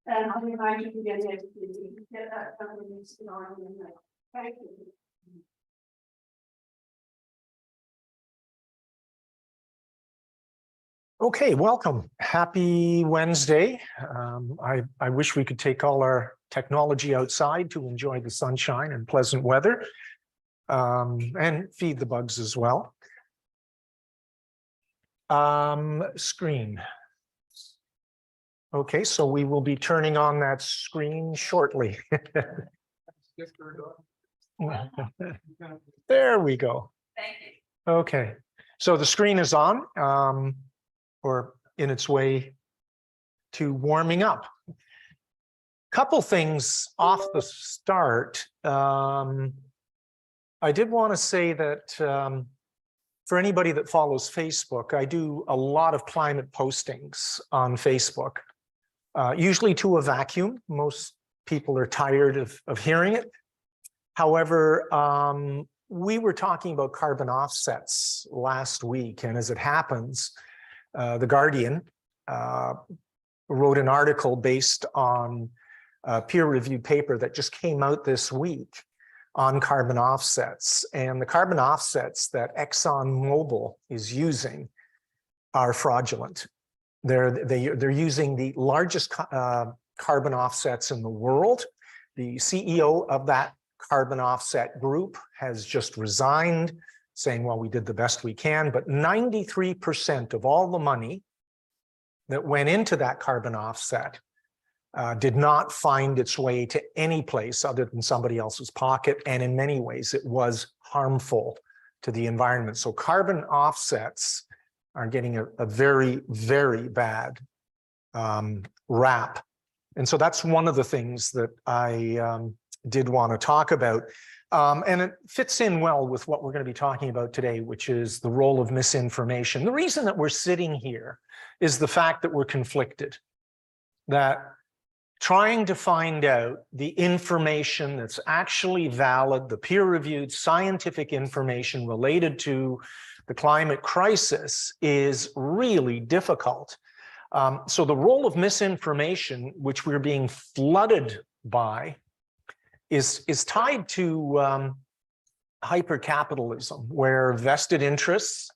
And I'll remind you to get that company's on. Thank you. Okay, welcome. Happy Wednesday. I wish we could take all our technology outside to enjoy the sunshine and pleasant weather, and feed the bugs as well. Screen. Okay, so we will be turning on that screen shortly. There we go. Thank you. Okay, so the screen is on, or in its way to warming up. Couple things off the start. I did want to say that for anybody that follows Facebook, I do a lot of climate postings on Facebook, usually to a vacuum. Most people are tired of hearing it. However, we were talking about carbon offsets last week, and as it happens, The Guardian wrote an article based on a peer-reviewed paper that just came out this week on carbon offsets. And the carbon offsets that ExxonMobil is using are fraudulent. They're using the largest carbon offsets in the world. The CEO of that carbon offset group has just resigned, saying, well, we did the best we can, but 93% of all the money that went into that carbon offset did not find its way to any place other than somebody else's pocket. And in many ways, it was harmful to the environment. So carbon offsets are getting a very, very bad rap. And so that's one of the things that I did want to talk about. And it fits in well with what we're going to be talking about today, which is the role of misinformation. The reason that we're sitting here is the fact that we're conflicted, that trying to find out the information that's actually valid, the peer-reviewed scientific information related to the climate crisis is really difficult. So the role of misinformation, which we're being flooded by, is tied to hypercapitalism, where vested interests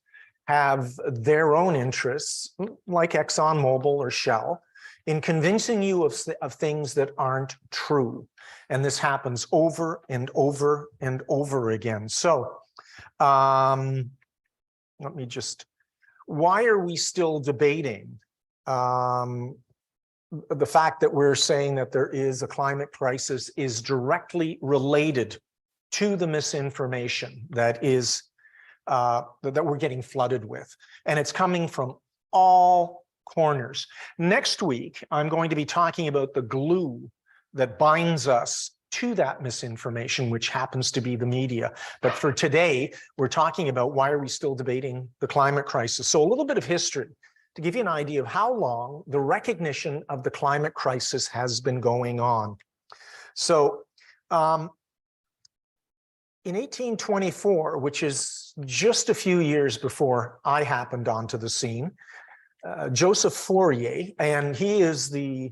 have their own interests, like ExxonMobil or Shell, in convincing you of things that aren't true. And this happens over and over and over again. So let me just, why are we still debating the fact that we're saying that there is a climate crisis is directly related to the misinformation that is that we're getting flooded with, and it's coming from all corners. Next week, I'm going to be talking about the glue that binds us to that misinformation, which happens to be the media. But for today, we're talking about why are we still debating the climate crisis. So a little bit of history to give you an idea of how long the recognition of the climate crisis has been going on. So in 1824, which is just a few years before I happened onto the scene, Joseph Fourier, and he is the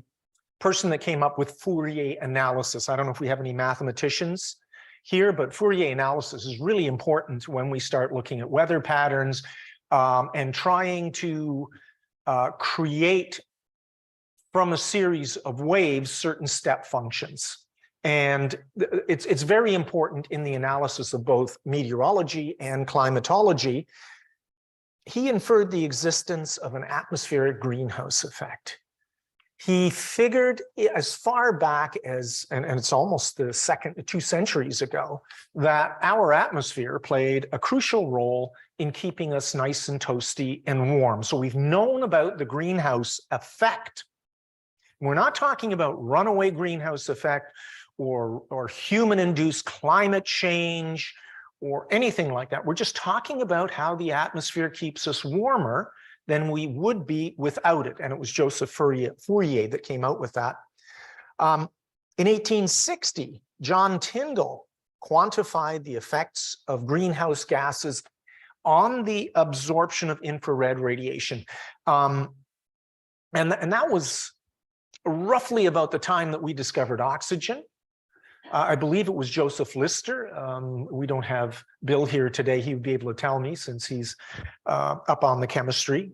person that came up with Fourier analysis. I don't know if we have any mathematicians here, but Fourier analysis is really important when we start looking at weather patterns and trying to create from a series of waves certain step functions. And it's very important in the analysis of both meteorology and climatology. He inferred the existence of an atmospheric greenhouse effect. He figured as far back as, and it's almost the 2 centuries ago, that our atmosphere played a crucial role in keeping us nice and toasty and warm. So we've known about the greenhouse effect. We're not talking about runaway greenhouse effect or human-induced climate change or anything like that. We're just talking about how the atmosphere keeps us warmer than we would be without it. And it was Joseph Fourier that came out with that. In 1860, John Tyndall quantified the effects of greenhouse gases on the absorption of infrared radiation. And that was roughly about the time that we discovered oxygen. I believe it was Joseph Lister. We don't have Bill here today. He would be able to tell me since he's up on the chemistry.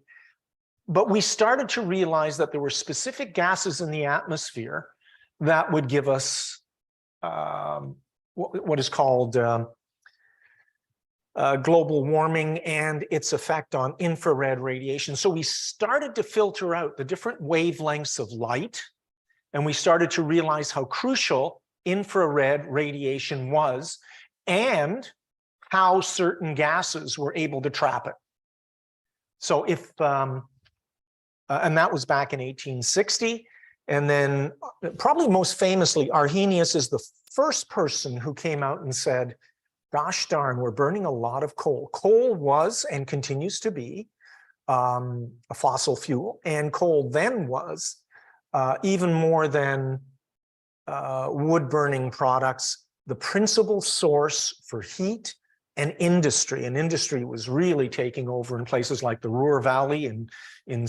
But we started to realize that there were specific gases in the atmosphere that would give us what is called global warming and its effect on infrared radiation. So we started to filter out the different wavelengths of light, and we started to realize how crucial infrared radiation was and how certain gases were able to trap it. So if, and that was back in 1860. And then probably most famously, Arrhenius is the first person who came out and said, gosh darn, we're burning a lot of coal. Coal was and continues to be a fossil fuel. And coal then was even more than wood burning products, the principal source for heat and industry. And industry was really taking over in places like the Ruhr Valley and in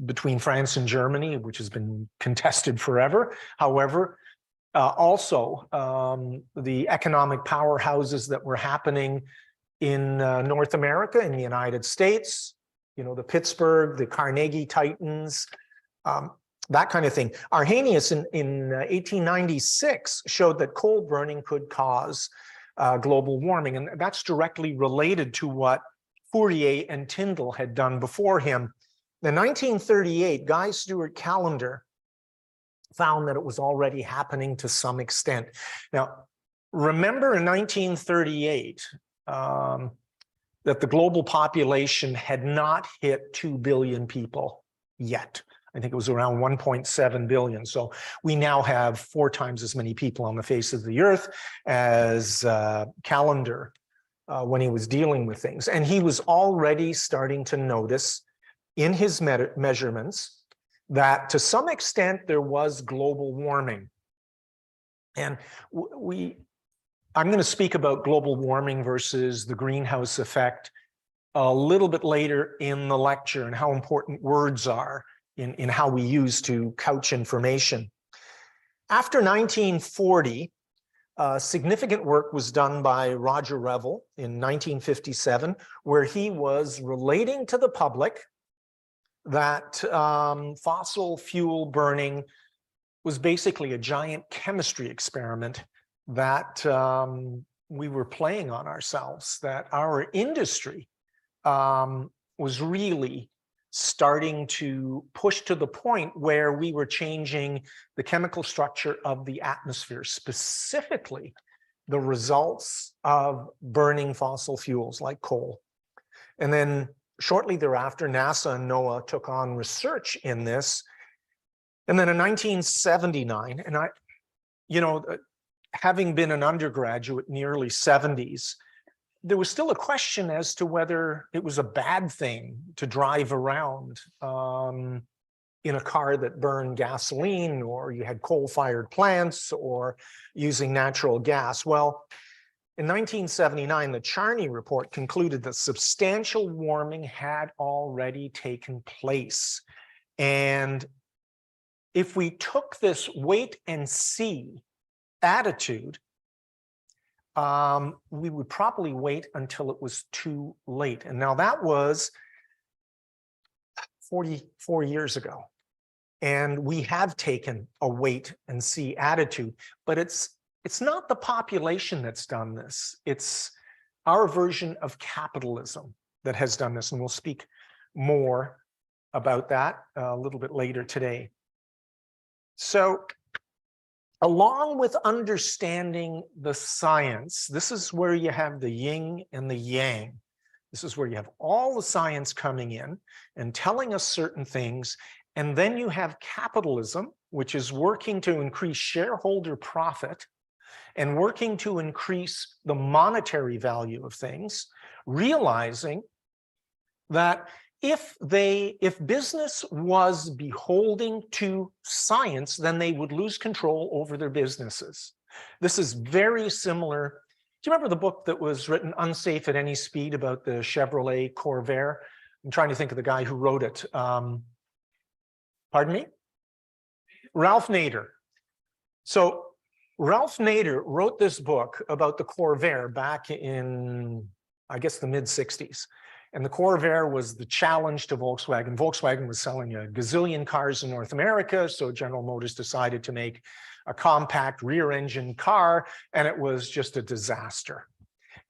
between France and Germany, which has been contested forever. However, also the economic powerhouses that were happening in North America, in the United States, you know, the Pittsburgh, the Carnegie Titans, that kind of thing. Arrhenius in 1896 showed that coal burning could cause global warming, and that's directly related to what Fourier and Tyndall had done before him. In 1938, Guy Stewart Callendar found that it was already happening to some extent. Now, remember in 1938 that the global population had not hit 2 billion people yet. I think it was around 1.7 billion. So we now have 4 times as many people on the face of the earth as Callendar when he was dealing with things. And he was already starting to notice in his measurements that to some extent there was global warming. And I'm going to speak about global warming versus the greenhouse effect a little bit later in the lecture, and how important words are in how we use to couch information. After 1940, significant work was done by Roger Reville in 1957, where he was relating to the public that fossil fuel burning was basically a giant chemistry experiment that we were playing on ourselves, that our industry was really starting to push to the point where we were changing the chemical structure of the atmosphere, specifically the results of burning fossil fuels like coal. And then shortly thereafter, NASA and NOAA took on research in this. And then in 1979, and having been an undergraduate in the early 70s, there was still a question as to whether it was a bad thing to drive around in a car that burned gasoline, or you had coal-fired plants, or using natural gas. Well, in 1979, the Charney report concluded that substantial warming had already taken place. And if we took this wait and see attitude, we would probably wait until it was too late. And now that was 44 years ago. And we have taken a wait and see attitude, but it's not the population that's done this. It's our version of capitalism that has done this. And we'll speak more about that a little bit later today. So, along with understanding the science, this is where you have the yin and the yang. This is where you have all the science coming in and telling us certain things. And then you have capitalism, which is working to increase shareholder profit and working to increase the monetary value of things, realizing that if business was beholden to science, then they would lose control over their businesses. This is very similar. Do you remember the book that was written, Unsafe at Any Speed, about the Chevrolet Corvair? I'm trying to think of the guy who wrote it. Pardon me? Ralph Nader. So Ralph Nader wrote this book about the Corvair back in, I guess, the mid-60s. And the Corvair was the challenge to Volkswagen. Volkswagen was selling a gazillion cars in North America, so General Motors decided to make a compact rear-engine car, and it was just a disaster.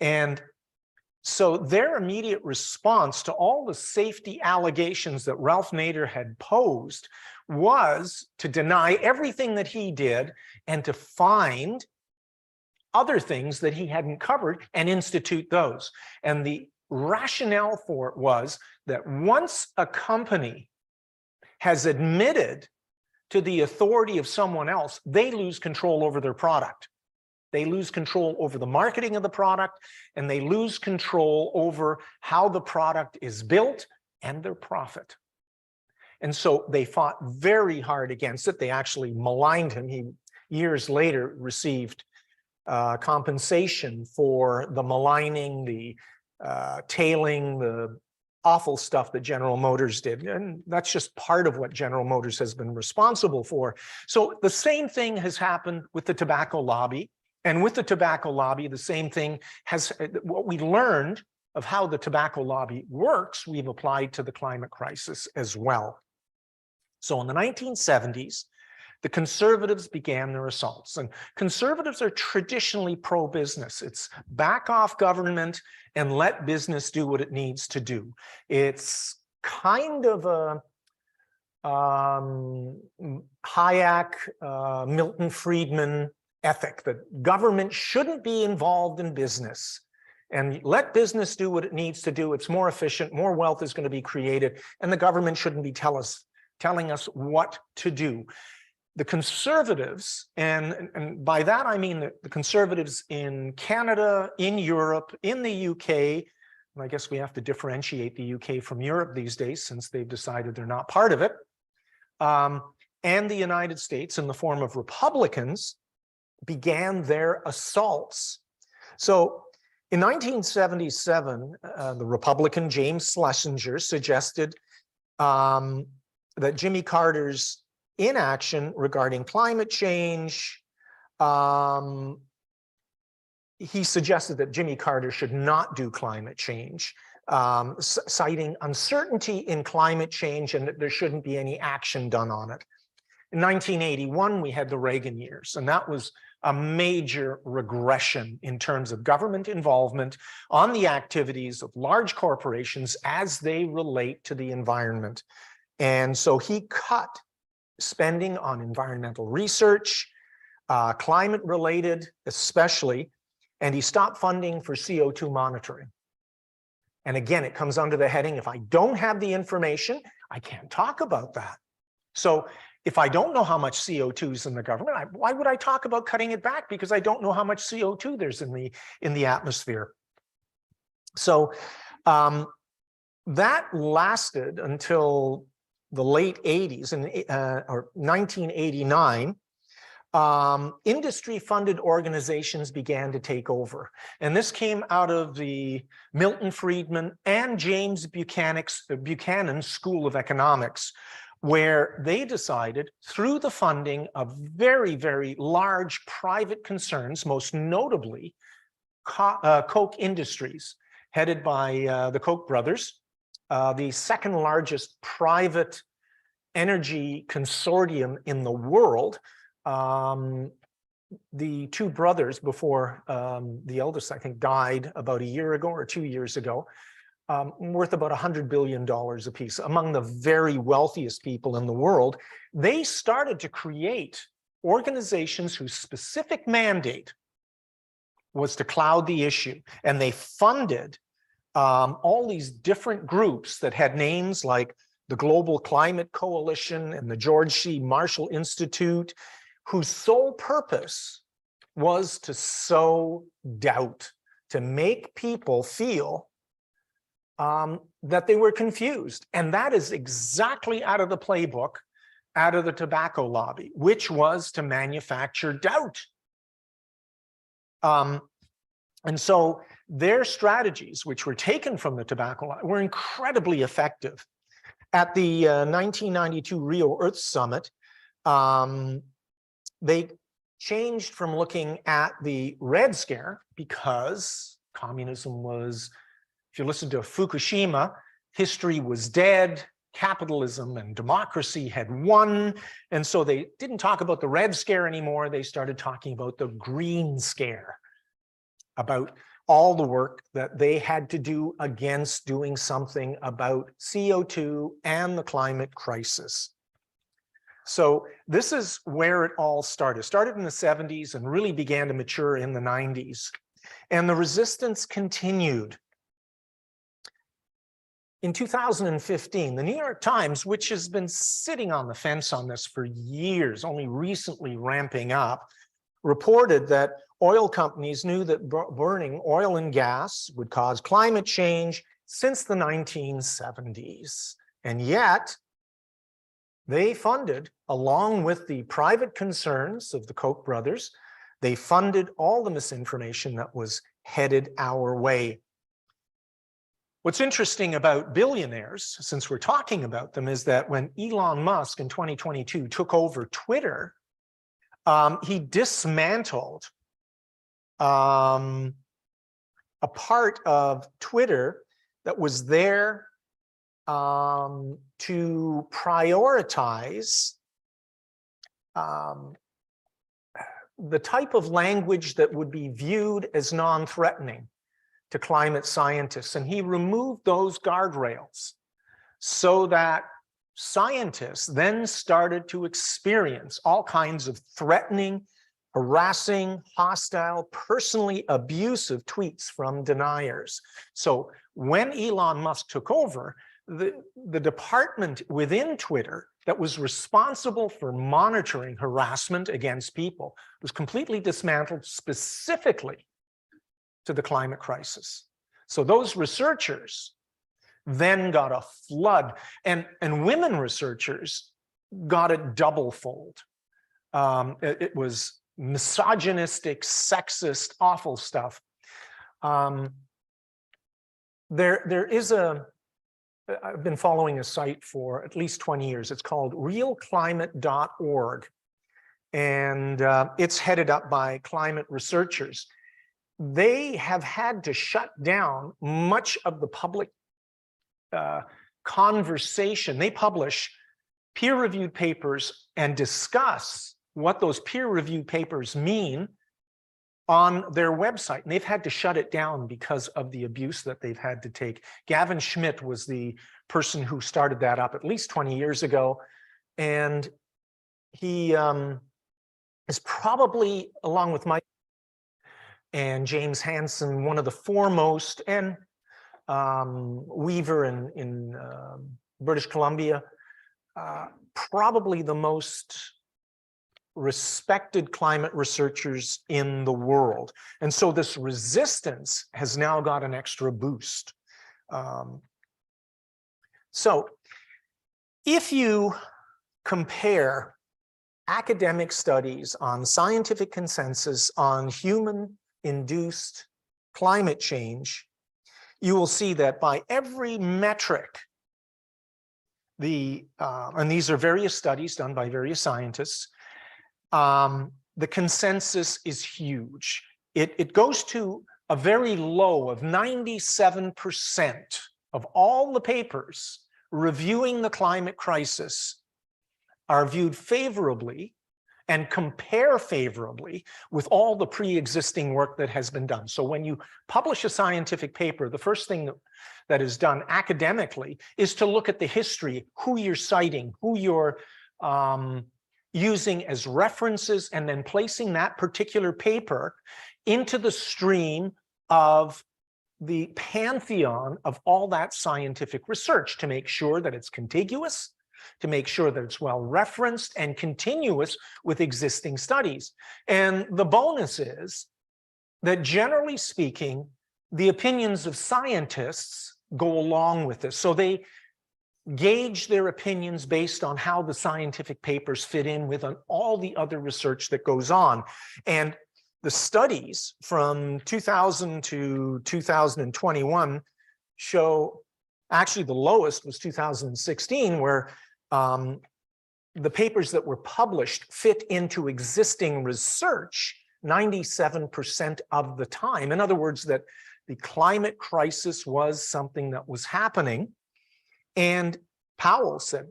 And so their immediate response to all the safety allegations that Ralph Nader had posed was to deny everything that he did and to find other things that he hadn't covered and institute those. And the rationale for it was that once a company has admitted to the authority of someone else, they lose control over their product. They lose control over the marketing of the product, and they lose control over how the product is built and their profit. And so they fought very hard against it. They actually maligned him. He, years later, received compensation for the maligning, the tailing, the awful stuff that General Motors did. And that's just part of what General Motors has been responsible for. So the same thing has happened with the tobacco lobby. And with the tobacco lobby, the same thing has, what we learned of how the tobacco lobby works, we've applied to the climate crisis as well. So in the 1970s, the conservatives began their assaults. And conservatives are traditionally pro-business. It's back off government and let business do what it needs to do. It's kind of a Hayek, Milton Friedman ethic that government shouldn't be involved in business and let business do what it needs to do. It's more efficient, more wealth is going to be created, and the government shouldn't be telling us what to do. The conservatives, and by that I mean the conservatives in Canada, in Europe, in the UK, and I guess we have to differentiate the UK from Europe these days since they've decided they're not part of it, and the United States in the form of Republicans, began their assaults. So in 1977, the Republican James Schlesinger suggested that Jimmy Carter's inaction regarding climate change, he suggested that Jimmy Carter should not do climate change, citing uncertainty in climate change and that there shouldn't be any action done on it. In 1981, we had the Reagan years, and that was a major regression in terms of government involvement on the activities of large corporations as they relate to the environment. And so he cut spending on environmental research, climate-related especially, and he stopped funding for CO2 monitoring. And again, it comes under the heading, if I don't have the information, I can't talk about that. So if I don't know how much CO2 is in the government, why would I talk about cutting it back? Because I don't know how much CO2 there's in the atmosphere. So that lasted until the late 80s, or 1989. Industry-funded organizations began to take over. And this came out of the Milton Friedman and James Buchanan School of Economics, where they decided through the funding of very, very large private concerns, most notably Koch Industries, headed by the Koch brothers, the second largest private energy consortium in the world. The two brothers, before the eldest, I think, died about a year ago or 2 years ago, worth about $100 billion apiece, among the very wealthiest people in the world. They started to create organizations whose specific mandate was to cloud the issue. And they funded all these different groups that had names like the Global Climate Coalition and the George C. Marshall Institute, whose sole purpose was to sow doubt, to make people feel that they were confused. And that is exactly out of the playbook, out of the tobacco lobby, which was to manufacture doubt. And so their strategies, which were taken from the tobacco lobby, were incredibly effective. At the 1992 Rio Earth Summit, They changed from looking at the Red Scare because communism was, if you listen to Fukushima, history was dead, capitalism and democracy had won. And so they didn't talk about the Red Scare anymore. They started talking about the Green Scare, about all the work that they had to do against doing something about CO2 and the climate crisis. So this is where it all started. It started in the 70s and really began to mature in the 90s. And the resistance continued. In 2015, the New York Times, which has been sitting on the fence on this for years, only recently ramping up, reported that oil companies knew that burning oil and gas would cause climate change since the 1970s. And yet, they funded, along with the private concerns of the Koch brothers, they funded all the misinformation that was headed our way. What's interesting about billionaires, since we're talking about them, is that when Elon Musk in 2022 took over Twitter, he dismantled a part of Twitter that was there to prioritize the type of language that would be viewed as non-threatening to climate scientists. And he removed those guardrails so that scientists then started to experience all kinds of threatening, harassing, hostile, personally abusive tweets from deniers. So when Elon Musk took over, the department within Twitter that was responsible for monitoring harassment against people was completely dismantled specifically to the climate crisis. So those researchers then got a flood, and women researchers got it double fold. It was misogynistic, sexist, awful stuff. There is I've been following a site for at least 20 years. It's called realclimate.org, and it's headed up by climate researchers. They have had to shut down much of the public conversation. They publish peer-reviewed papers and discuss what those peer-reviewed papers mean on their website, and they've had to shut it down because of the abuse that they've had to take. Gavin Schmidt was the person who started that up at least 20 years ago, and he is probably, along with Mike and James Hansen, one of the foremost, and Weaver in British Columbia, probably the most respected climate researchers in the world. And so this resistance has now got an extra boost. So if you compare academic studies on scientific consensus on human-induced climate change, you will see that by every metric, and these are various studies done by various scientists, the consensus is huge. It goes to a very low of 97% of all the papers reviewing the climate crisis are viewed favorably and compare favorably with all the pre-existing work that has been done. So when you publish a scientific paper, the first thing that is done academically is to look at the history, who you're citing, who you're using as references, and then placing that particular paper into the stream of the pantheon of all that scientific research to make sure that it's contiguous, to make sure that it's well referenced and continuous with existing studies. And the bonus is that, generally speaking, the opinions of scientists go along with this. So they gauge their opinions based on how the scientific papers fit in with all the other research that goes on. And the studies from 2000 to 2021 show, actually the lowest was 2016, where the papers that were published fit into existing research 97% of the time. In other words, that the climate crisis was something that was happening. And Powell said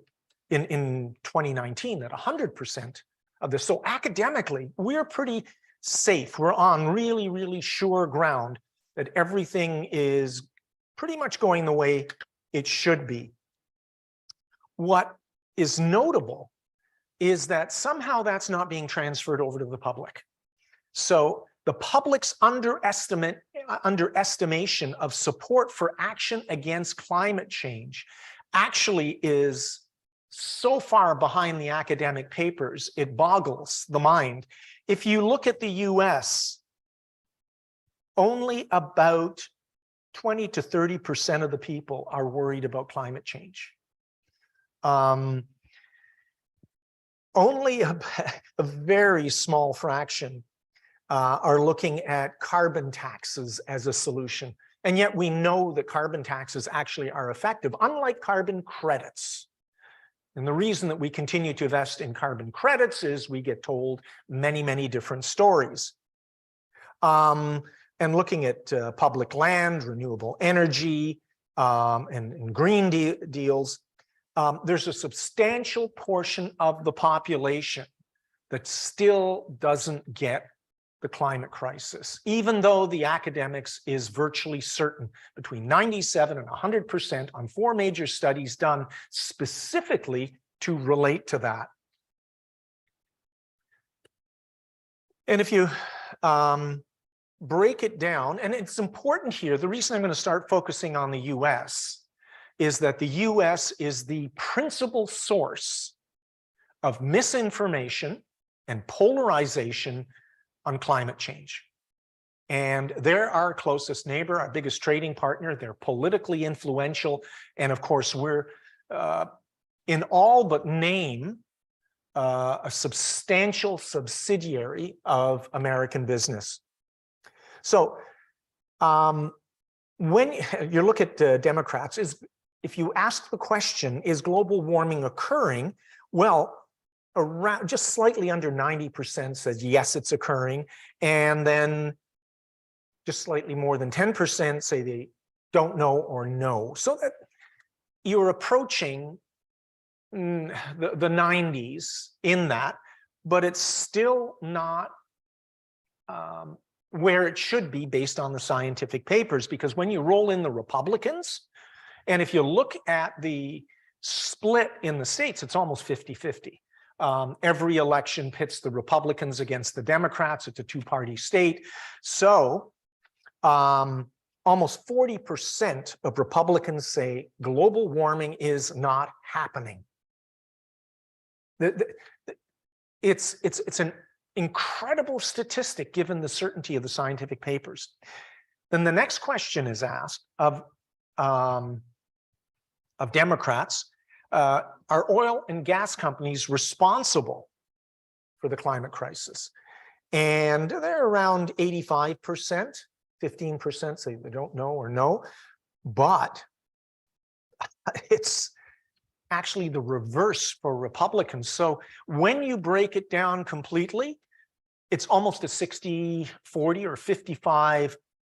in 2019 that 100% of this. So academically, we're pretty safe. We're on really, really sure ground that everything is pretty much going the way it should be. What is notable is that somehow that's not being transferred over to the public. So the public's underestimation of support for action against climate change actually is so far behind the academic papers, it boggles the mind. If you look at the US, only about 20 to 30% of the people are worried about climate change. Only a very small fraction are looking at carbon taxes as a solution. And yet we know that carbon taxes actually are effective, unlike carbon credits. And the reason that we continue to invest in carbon credits is we get told many, many different stories. And looking at public land, renewable energy, and green deals, there's a substantial portion of the population that still doesn't get the climate crisis, even though the academics is virtually certain, between 97 and 100% on 4 major studies done specifically to relate to that. And if you break it down, and it's important here, the reason I'm going to start focusing on the US is that the US is the principal source of misinformation and polarization on climate change. And they're our closest neighbor, our biggest trading partner. They're politically influential. And of course, we're in all but name a substantial subsidiary of American business. So when you look at Democrats, if you ask the question, is global warming occurring? Well, around just slightly under 90% says yes, it's occurring. And then just slightly more than 10% say they don't know or no. So that you're approaching the 90s in that, but it's still not where it should be based on the scientific papers, because when you roll in the Republicans, and if you look at the split in the states, it's almost 50-50. Every election pits the Republicans against the Democrats. It's a 2-party state. So almost 40% of Republicans say global warming is not happening. It's an incredible statistic given the certainty of the scientific papers. Then the next question is asked of Democrats, are oil and gas companies responsible for the climate crisis? And they're around 85%, 15% say they don't know or no, but it's actually the reverse for Republicans. So when you break it down completely, it's almost a 60-40 or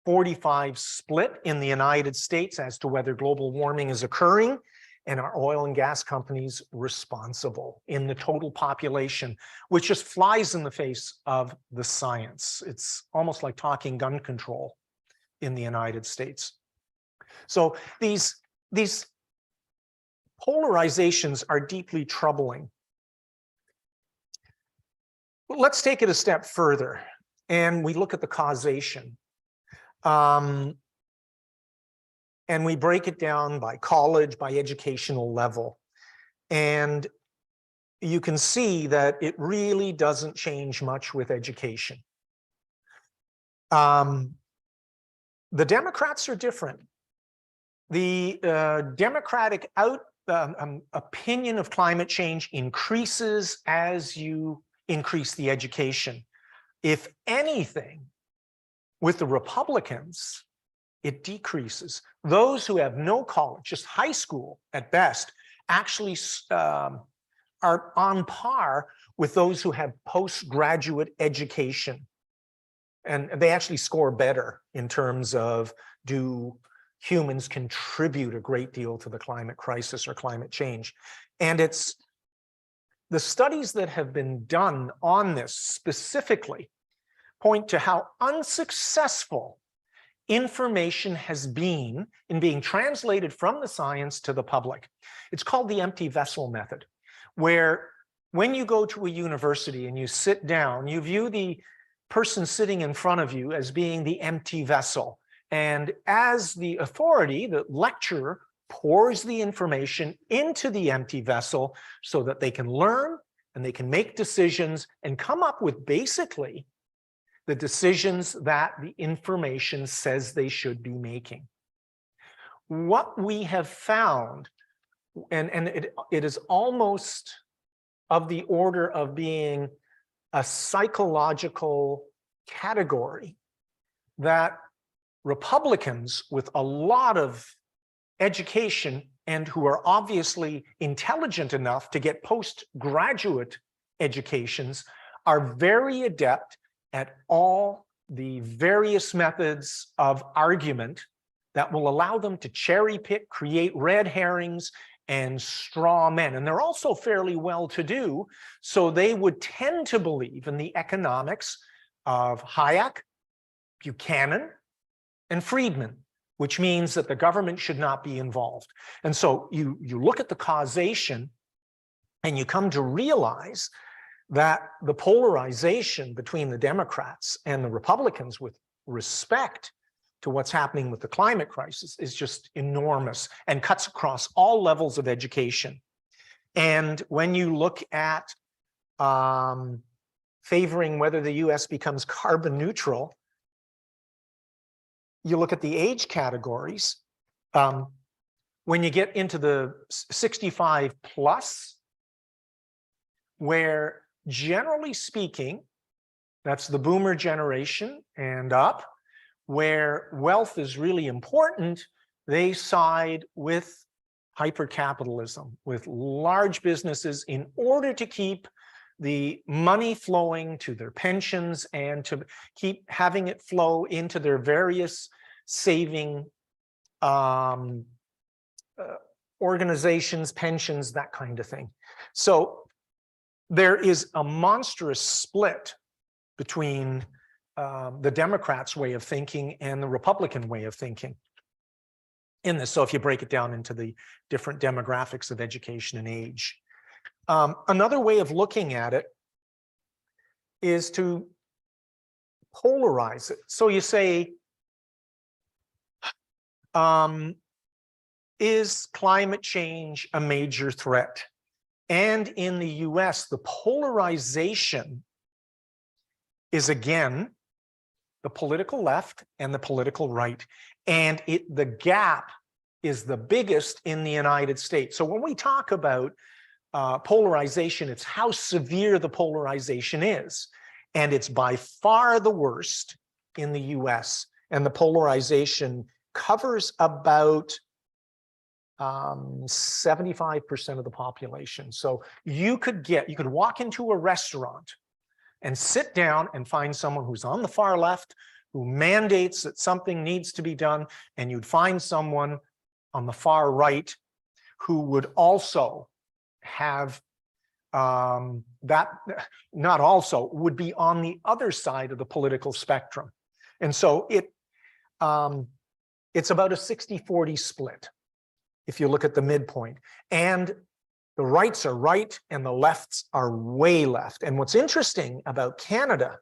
55-45 split in the United States as to whether global warming is occurring, and are oil and gas companies responsible in the total population, which just flies in the face of the science. It's almost like talking gun control in the United States. So these polarizations are deeply troubling. Let's take it a step further, and we look at the causation. And we break it down by college, by educational level. And you can see that it really doesn't change much with education. The Democrats are different. The Democratic opinion of climate change increases as you increase the education. If anything, with the Republicans, it decreases. Those who have no college, just high school at best, actually are on par with those who have postgraduate education. And they actually score better in terms of, do humans contribute a great deal to the climate crisis or climate change? And it's the studies that have been done on this specifically point to how unsuccessful information has been in being translated from the science to the public. It's called the empty vessel method, where when you go to a university and you sit down, you view the person sitting in front of you as being the empty vessel. And as the authority, the lecturer pours the information into the empty vessel so that they can learn and they can make decisions and come up with basically the decisions that the information says they should be making. What we have found, and it is almost of the order of being a psychological category, that Republicans with a lot of education and who are obviously intelligent enough to get postgraduate educations are very adept at all the various methods of argument that will allow them to cherry pick, create red herrings and straw men. And they're also fairly well-to-do, so they would tend to believe in the economics of Hayek, Buchanan, and Friedman, which means that the government should not be involved. And so you look at the causation and you come to realize that the polarization between the Democrats and the Republicans with respect to what's happening with the climate crisis is just enormous and cuts across all levels of education. And when you look at favoring whether the US becomes carbon neutral, you look at the age categories. When you get into the 65 plus, where generally speaking, that's the boomer generation and up, where wealth is really important, they side with hypercapitalism, with large businesses in order to keep the money flowing to their pensions and to keep having it flow into their various saving organizations, pensions, that kind of thing. So there is a monstrous split between the Democrats' way of thinking and the Republican way of thinking in this. So if you break it down into the different demographics of education and age. Another way of looking at it is to polarize it. So you say, is climate change a major threat? And in the US, the polarization is again the political left and the political right. And the gap is the biggest in the United States. So when we talk about polarization, it's how severe the polarization is. And it's by far the worst in the US. And the polarization covers about 75% of the population. So you could walk into a restaurant and sit down and find someone who's on the far left who mandates that something needs to be done, and you'd find someone on the far right who would also have would be on the other side of the political spectrum. And so it's about a 60-40 split if you look at the midpoint. And the rights are right and the lefts are way left. And what's interesting about Canada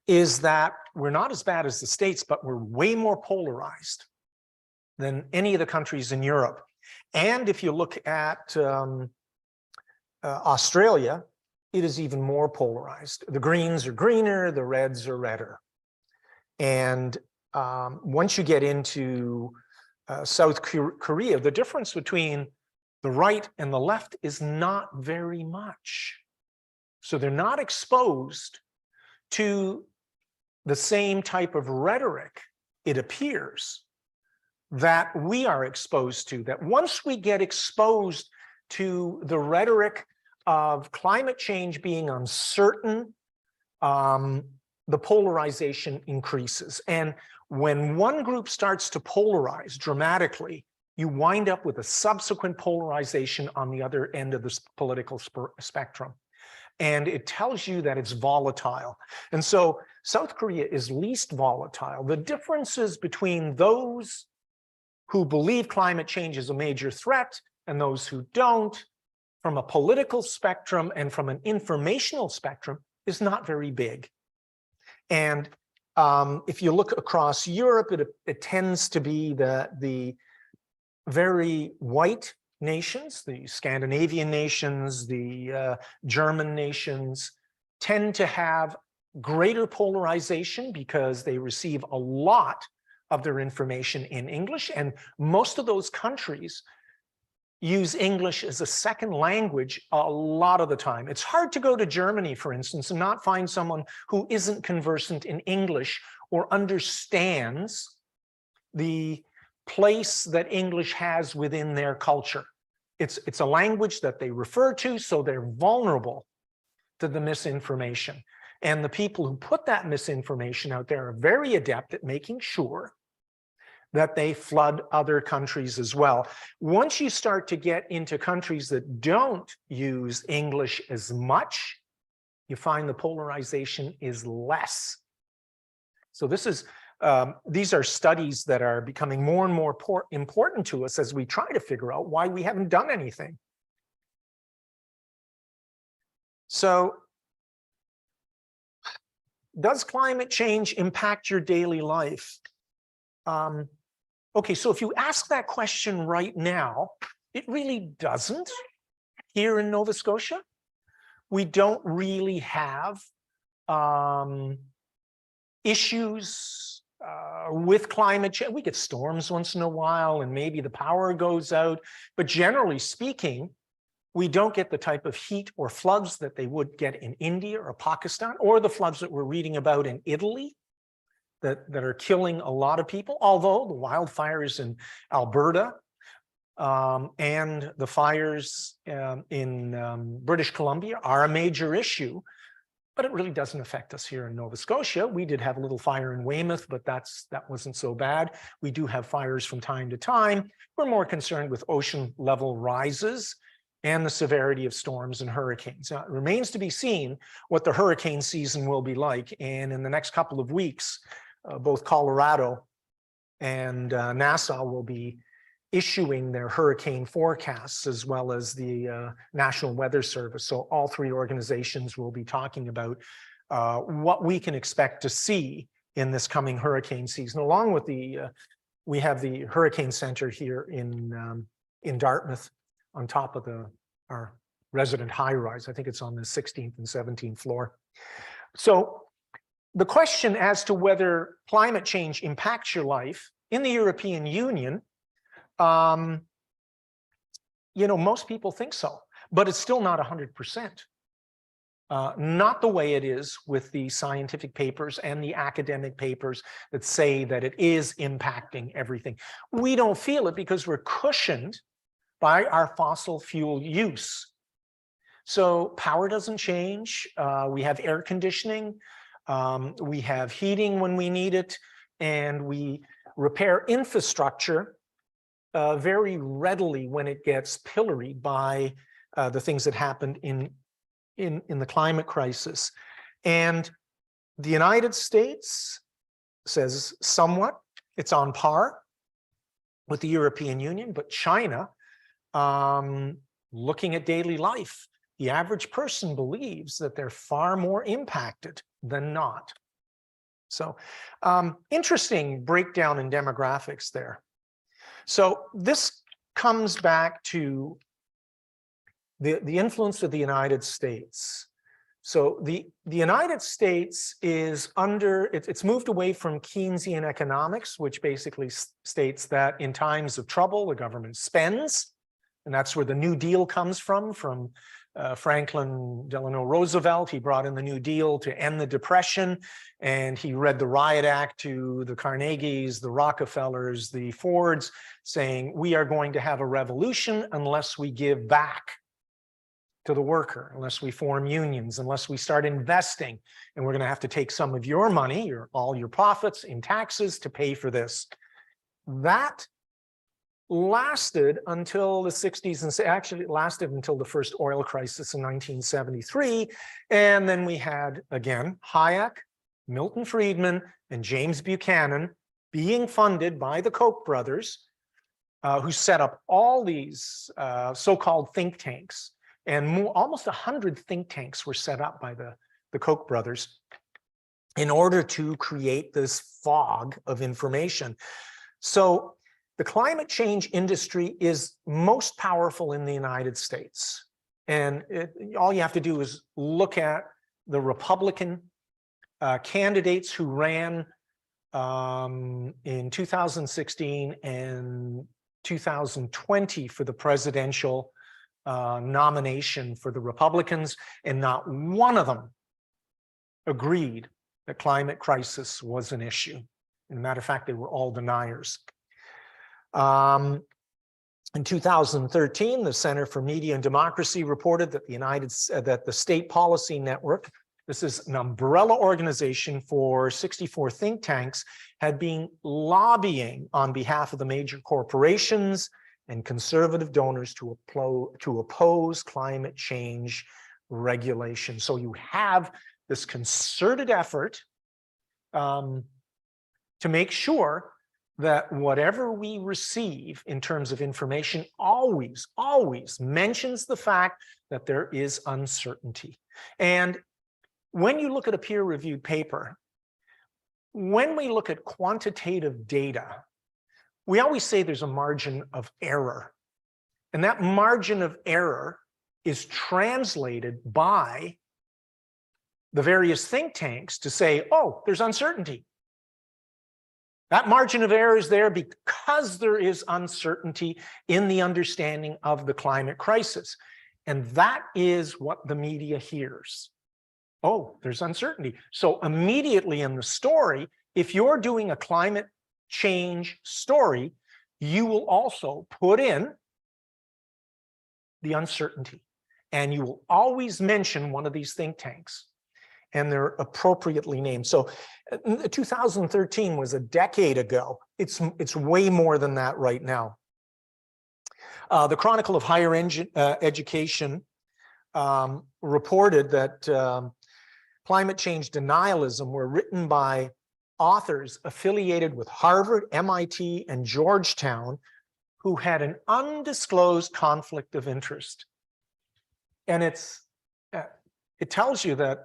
is that we're not as bad as the States, but we're way more polarized than any of the countries in Europe. And if you look at Australia, it is even more polarized. The greens are greener, the reds are redder. And once you get into South Korea, the difference between the right and the left is not very much. So they're not exposed to the same type of rhetoric, it appears, that we are exposed to. That once we get exposed to the rhetoric of climate change being uncertain, the polarization increases. And when one group starts to polarize dramatically, you wind up with a subsequent polarization on the other end of the political spectrum. And it tells you that it's volatile. And so South Korea is least volatile. The differences between those who believe climate change is a major threat and those who don't, from a political spectrum and from an informational spectrum, is not very big. And if you look across Europe, it tends to be the very white nations, the Scandinavian nations, the German nations, tend to have greater polarization because they receive a lot of their information in English. And most of those countries use English as a second language a lot of the time. It's hard to go to Germany, for instance, and not find someone who isn't conversant in English or understands the place that English has within their culture. It's a language that they refer to, so they're vulnerable to the misinformation. And the people who put that misinformation out there are very adept at making sure that they flood other countries as well. Once you start to get into countries that don't use English as much, you find the polarization is less. So this is, these are studies that are becoming more and more important to us as we try to figure out why we haven't done anything. So, does climate change impact your daily life? Okay, so if you ask that question right now, it really doesn't here in Nova Scotia. We don't really have issues with climate change. We get storms once in a while and maybe the power goes out, but generally speaking, we don't get the type of heat or floods that they would get in India or Pakistan, or the floods that we're reading about in Italy that are killing a lot of people, although the wildfires in Alberta and the fires in British Columbia are a major issue, but it really doesn't affect us here in Nova Scotia. We did have a little fire in Weymouth, but that wasn't so bad. We do have fires from time to time. We're more concerned with ocean level rises and the severity of storms and hurricanes. Now, it remains to be seen what the hurricane season will be like. And in the next couple of weeks, both Colorado and Nassau will be issuing their hurricane forecasts, as well as the National Weather Service. So all three organizations will be talking about what we can expect to see in this coming hurricane season, along with we have the Hurricane Center here in Dartmouth on top of our resident high rise. I think it's on the 16th and 17th floor. So the question as to whether climate change impacts your life in the European Union, you know, most people think so, but it's still not 100%. Not the way it is with the scientific papers and the academic papers that say that it is impacting everything. We don't feel it because we're cushioned by our fossil fuel use. So power doesn't change. We have air conditioning. We have heating when we need it, and we repair infrastructure very readily when it gets pilloried by the things that happened in the climate crisis. And the United States says somewhat it's on par with the European Union, but China, looking at daily life, the average person believes that they're far more impacted than not. So interesting breakdown in demographics there. So this comes back to the influence of the United States. So the United States is it's moved away from Keynesian economics, which basically states that in times of trouble, the government spends, and that's where the New Deal comes from Franklin Delano Roosevelt. He brought in the New Deal to end the Depression, and he read the Riot Act to the Carnegies, the Rockefellers, the Fords, saying, we are going to have a revolution unless we give back to the worker, unless we form unions, unless we start investing, and we're going to have to take some of your money, all your profits in taxes to pay for this. That lasted until the 60s, and actually it lasted until the first oil crisis in 1973. And then we had, again, Hayek, Milton Friedman, and James Buchanan being funded by the Koch brothers, who set up all these so-called think tanks. And almost 100 think tanks were set up by the Koch brothers in order to create this fog of information. So the climate change industry is most powerful in the United States. And all you have to do is look at the Republican candidates who ran in 2016 and 2020 for the presidential nomination for the Republicans, and not one of them agreed that climate crisis was an issue. As a matter of fact, they were all deniers. In 2013, the Center for Media and Democracy reported that the State Policy Network, this is an umbrella organization for 64 think tanks, had been lobbying on behalf of the major corporations and conservative donors to oppose climate change regulation. So you have this concerted effort to make sure that whatever we receive in terms of information always mentions the fact that there is uncertainty. And when you look at a peer-reviewed paper, when we look at quantitative data, we always say there's a margin of error. And that margin of error is translated by the various think tanks to say, oh, there's uncertainty. That margin of error is there because there is uncertainty in the understanding of the climate crisis. And that is what the media hears. Oh, there's uncertainty. So immediately in the story, if you're doing a climate change story, you will also put in the uncertainty. And you will always mention one of these think tanks. And they're appropriately named. So 2013 was a decade ago. It's way more than that right now. The Chronicle of Higher Education reported that climate change denialism were written by authors affiliated with Harvard, MIT, and Georgetown who had an undisclosed conflict of interest. And it tells you that,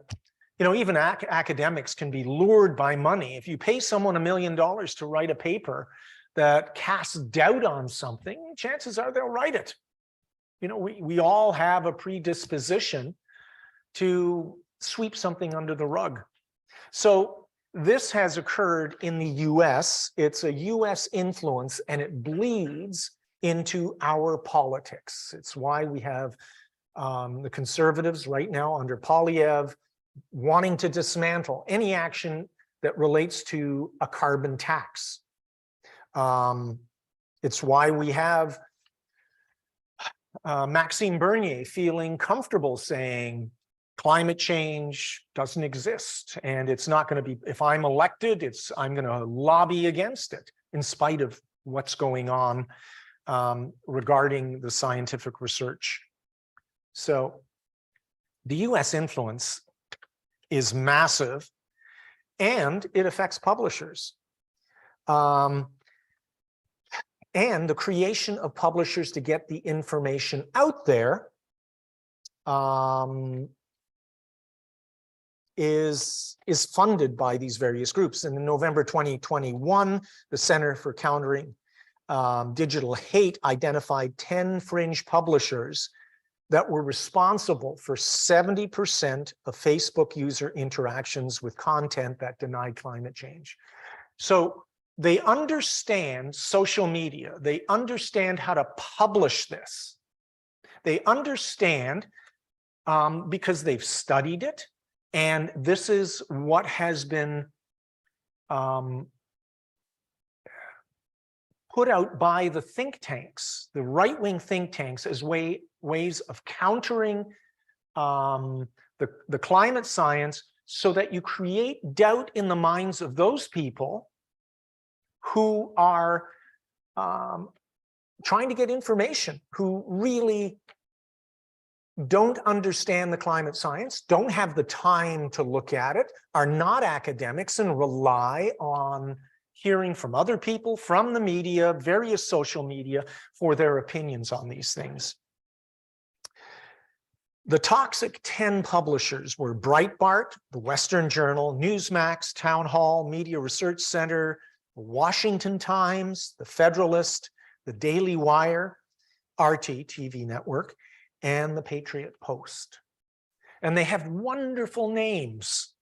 you know, even academics can be lured by money. If you pay someone $1 million to write a paper that casts doubt on something, chances are they'll write it. You know, we all have a predisposition to sweep something under the rug. So this has occurred in the US. It's a US influence, and it bleeds into our politics. It's why we have the conservatives right now under Poilievre wanting to dismantle any action that relates to a carbon tax. It's why we have Maxime Bernier feeling comfortable saying climate change doesn't exist, and it's not going to be, if I'm elected, I'm going to lobby against it, in spite of what's going on regarding the scientific research. So the US influence is massive, and it affects publishers. And the creation of publishers to get the information out there is funded by these various groups. And in November 2021, the Center for Countering Digital Hate identified 10 fringe publishers that were responsible for 70% of Facebook user interactions with content that denied climate change. So they understand social media. They understand how to publish this. They understand because they've studied it. And this is what has been put out by the think tanks, the right-wing think tanks, as ways of countering the climate science, so that you create doubt in the minds of those people who are trying to get information, who really don't understand the climate science, don't have the time to look at it, are not academics, and rely on hearing from other people, from the media, various social media, for their opinions on these things. The toxic 10 publishers were Breitbart, the Western Journal, Newsmax, Town Hall, Media Research Center, the Washington Times, the Federalist, the Daily Wire, RT TV network, and the Patriot Post. And they have wonderful names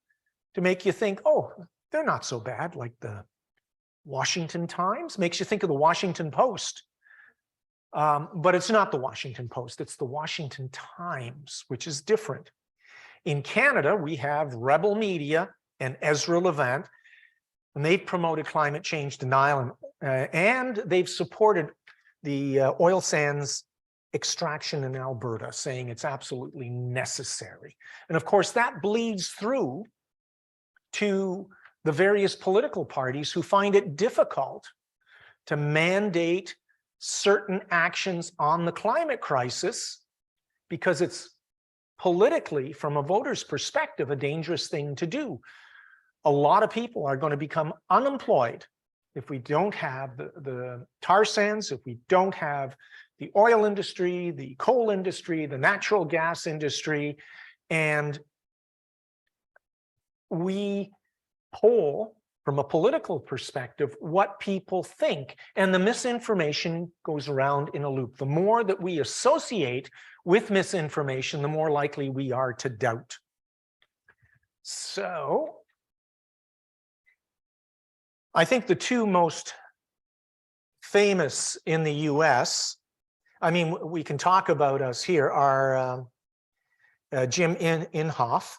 to make you think, oh, they're not so bad, like the Washington Times. Makes you think of the Washington Post. But it's not the Washington Post, it's the Washington Times, which is different. In Canada, we have Rebel Media and Ezra Levant, and they've promoted climate change denial, and they've supported the oil sands extraction in Alberta, saying it's absolutely necessary. And of course, that bleeds through to the various political parties who find it difficult to mandate certain actions on the climate crisis, because it's politically, from a voter's perspective, a dangerous thing to do. A lot of people are going to become unemployed if we don't have the tar sands, if we don't have the oil industry, the coal industry, the natural gas industry, and we poll from a political perspective what people think, and the misinformation goes around in a loop. The more that we associate with misinformation, the more likely we are to doubt. So I think the two most famous in the US, I mean, we can talk about us here, are Jim Inhofe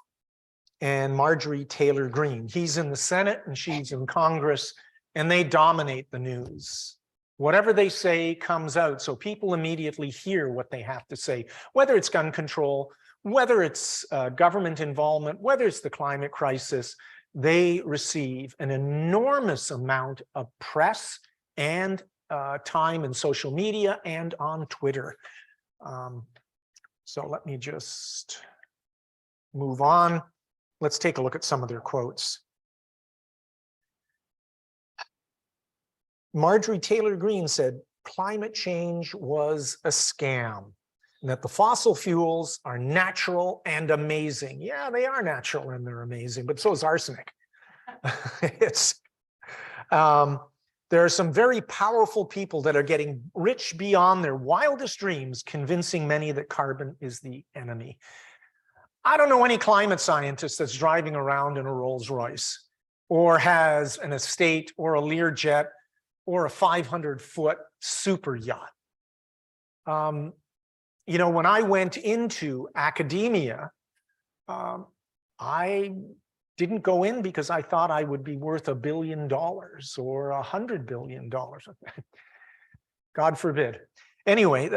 and Marjorie Taylor Greene. He's in the Senate and she's in Congress, and they dominate the news. Whatever they say comes out, so people immediately hear what they have to say, whether it's gun control, whether it's government involvement, whether it's the climate crisis. They receive an enormous amount of press and time in social media and on Twitter. So let me just move on. Let's take a look at some of their quotes. Marjorie Taylor Greene said, climate change was a scam, and that the fossil fuels are natural and amazing. Yeah, they are natural and they're amazing, but so is arsenic. There are some very powerful people that are getting rich beyond their wildest dreams, convincing many that carbon is the enemy. I don't know any climate scientist that's driving around in a Rolls Royce, or has an estate, or a Learjet, or a 500-foot super yacht. You know, when I went into academia, I didn't go in because I thought I would be worth $1 billion or $100 billion. God forbid. Anyway,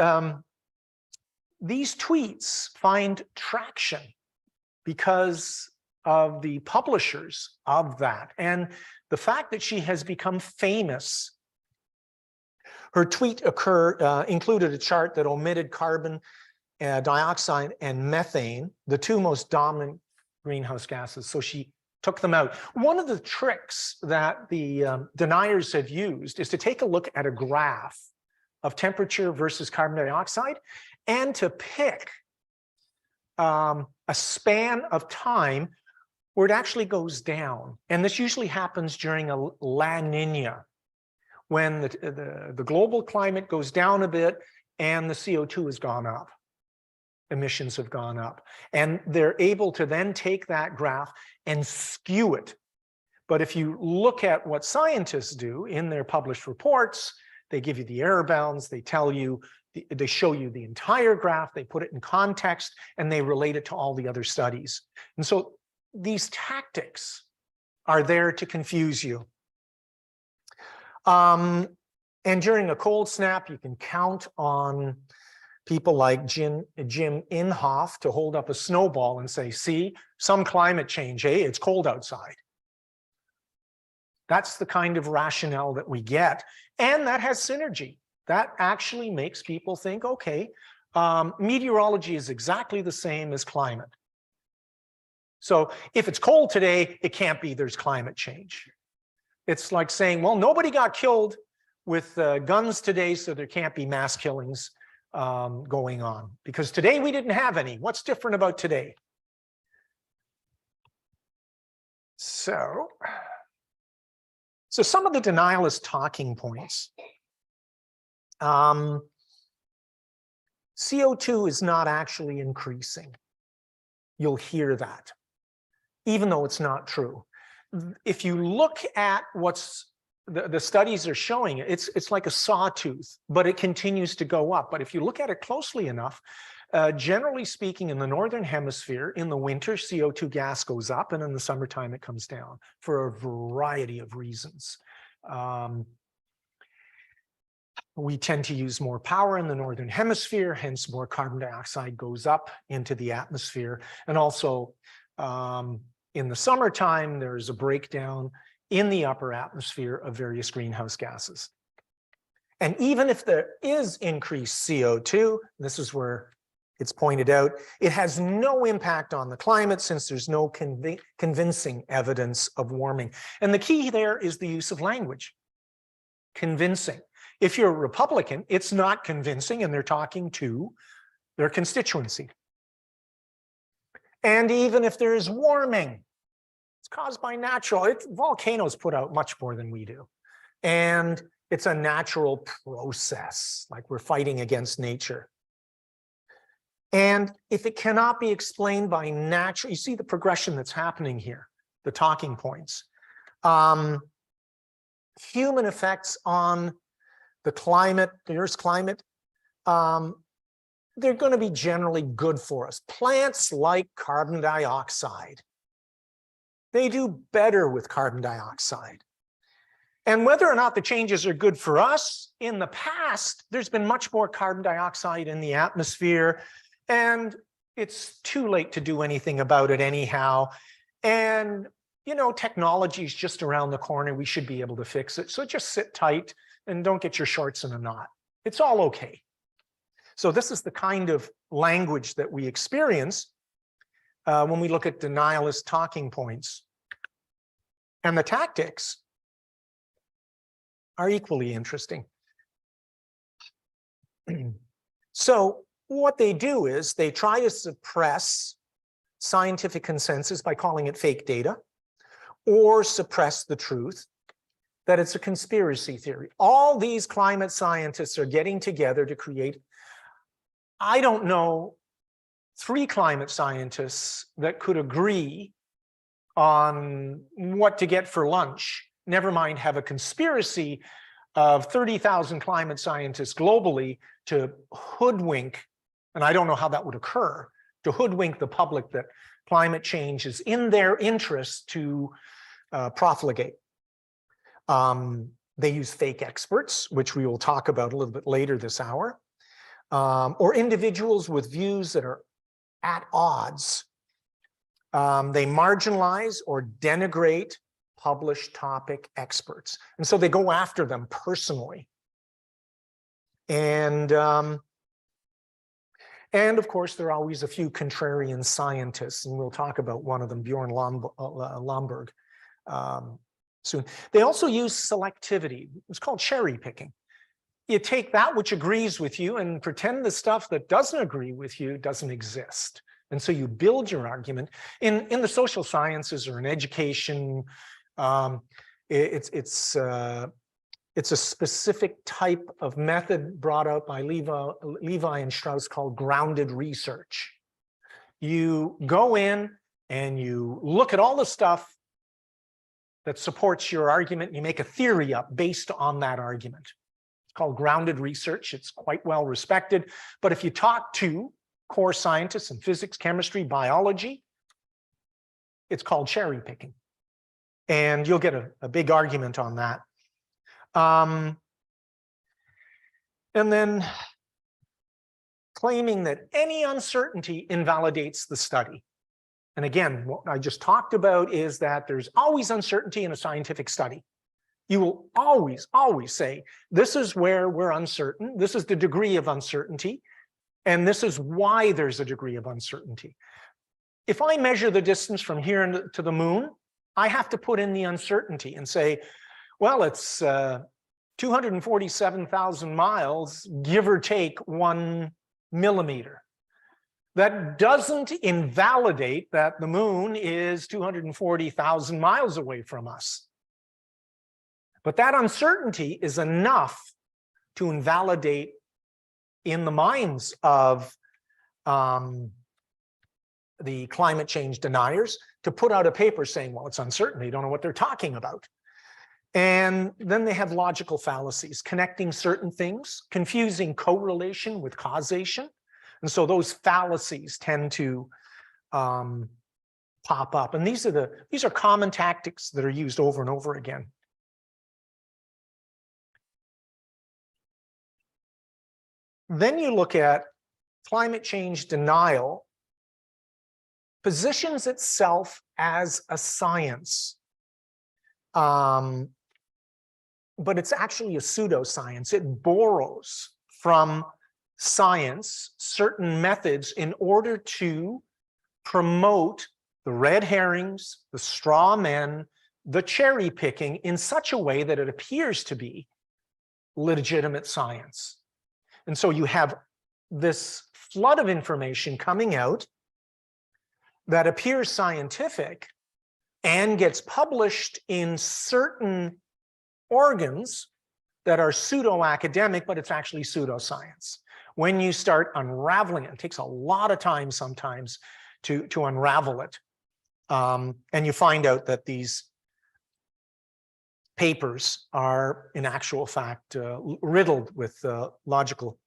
these tweets find traction because of the publishers of that, and the fact that she has become famous. Her tweet included a chart that omitted carbon dioxide and methane, the two most dominant greenhouse gases, so she took them out. One of the tricks that the deniers have used is to take a look at a graph of temperature versus carbon dioxide, and to pick a span of time where it actually goes down. And this usually happens during a La Nina, when the global climate goes down a bit and the CO2 has gone up. Emissions have gone up. And they're able to then take that graph and skew it. But if you look at what scientists do in their published reports, they give you the error bounds, they tell you they show you the entire graph, they put it in context, and they relate it to all the other studies. And so these tactics are there to confuse you. And during a cold snap, you can count on people like Jim Inhofe to hold up a snowball and say, see, some climate change, hey, it's cold outside. That's the kind of rationale that we get. And that has synergy. That actually makes people think, okay, meteorology is exactly the same as climate. So if it's cold today, it can't be there's climate change. It's like saying, well, nobody got killed with guns today, so there can't be mass killings going on. Because today we didn't have any. What's different about today? So some of the denialist talking points. CO2 is not actually increasing. You'll hear that, even though it's not true. If you look at what's the studies are showing, it's like a sawtooth, but it continues to go up. But if you look at it closely enough, generally speaking, in the northern hemisphere, in the winter, CO2 gas goes up, and in the summertime, it comes down for a variety of reasons. We tend to use more power in the northern hemisphere, hence more carbon dioxide goes up into the atmosphere. And also in the summertime, there's a breakdown in the upper atmosphere of various greenhouse gases. And even if there is increased CO2, this is where it's pointed out, it has no impact on the climate since there's no convincing evidence of warming. And the key there is the use of language. Convincing. If you're a Republican, it's not convincing, and they're talking to their constituency. And even if there is warming, it's caused by natural. Volcanoes put out much more than we do. And it's a natural process, like we're fighting against nature. And if it cannot be explained by natural, you see the progression that's happening here, the talking points. Human effects on the climate, the Earth's climate, they're going to be generally good for us. Plants like carbon dioxide. They do better with carbon dioxide. And whether or not the changes are good for us, in the past, there's been much more carbon dioxide in the atmosphere, and it's too late to do anything about it anyhow. And, you know, technology is just around the corner. We should be able to fix it. So just sit tight and don't get your shorts in a knot. It's all okay. So this is the kind of language that we experience when we look at denialist talking points. And the tactics are equally interesting. So what they do is they try to suppress scientific consensus by calling it fake data, or suppress the truth that it's a conspiracy theory. All these climate scientists are getting together to create, I don't know, 3 climate scientists that could agree on what to get for lunch, never mind have a conspiracy of 30,000 climate scientists globally to hoodwink, and I don't know how that would occur, to hoodwink the public that climate change is in their interest to profligate. They use fake experts, which we will talk about a little bit later this hour, or individuals with views that are at odds. They marginalize or denigrate published topic experts. And so they go after them personally. And of course, there are always a few contrarian scientists, and we'll talk about one of them, Bjorn Lomborg, soon. They also use selectivity. It's called cherry picking. You take that which agrees with you and pretend the stuff that doesn't agree with you doesn't exist. And so you build your argument. In the social sciences or in education, it's a specific type of method brought out by Levi and Strauss called grounded research. You go in and you look at all the stuff that supports your argument, and you make a theory up based on that argument. It's called grounded research. It's quite well respected. But if you talk to core scientists in physics, chemistry, biology, it's called cherry picking. And you'll get a big argument on that. And then claiming that any uncertainty invalidates the study. And again, what I just talked about is that there's always uncertainty in a scientific study. You will always, always say, this is where we're uncertain. This is the degree of uncertainty. And this is why there's a degree of uncertainty. If I measure the distance from here to the moon, I have to put in the uncertainty and say, well, it's 247,000 miles, give or take 1 millimeter. That doesn't invalidate that the moon is 240,000 miles away from us. But that uncertainty is enough to invalidate in the minds of the climate change deniers to put out a paper saying, well, it's uncertain. They don't know what they're talking about. And then they have logical fallacies, connecting certain things, confusing correlation with causation. And so those fallacies tend to pop up. And these are common tactics that are used over and over again. Then you look at climate change denial positions itself as a science, but it's actually a pseudoscience. It borrows from science certain methods in order to promote the red herrings, the straw men, the cherry picking in such a way that it appears to be legitimate science. And so you have this flood of information coming out that appears scientific and gets published in certain organs that are pseudo-academic, but it's actually pseudoscience. When you start unraveling it, it takes a lot of time sometimes to unravel it. And you find out that these papers are, in actual fact, riddled with logical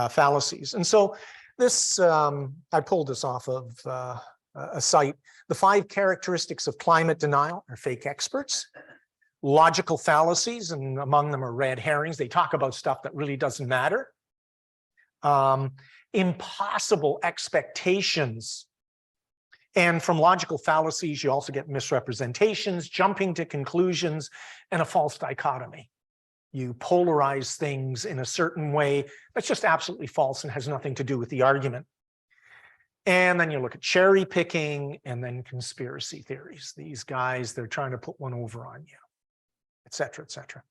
fallacies. And so this, I pulled this off of a site. The 5 characteristics of climate denial are fake experts, logical fallacies, and among them are red herrings. They talk about stuff that really doesn't matter. Impossible expectations. And from logical fallacies, you also get misrepresentations, jumping to conclusions, and a false dichotomy. You polarize things in a certain way that's just absolutely false and has nothing to do with the argument. And then you look at cherry picking and then conspiracy theories. These guys, they're trying to put one over on you, et cetera, et cetera.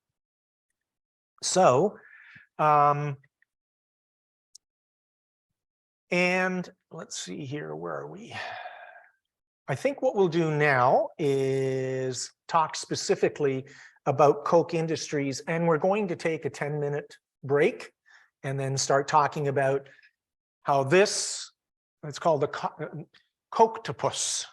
So, and let's see here, where are we? I think what we'll do now is talk specifically about Koch Industries, and we're going to take a 10-minute break and then start talking about how this, it's called the Kochtopus.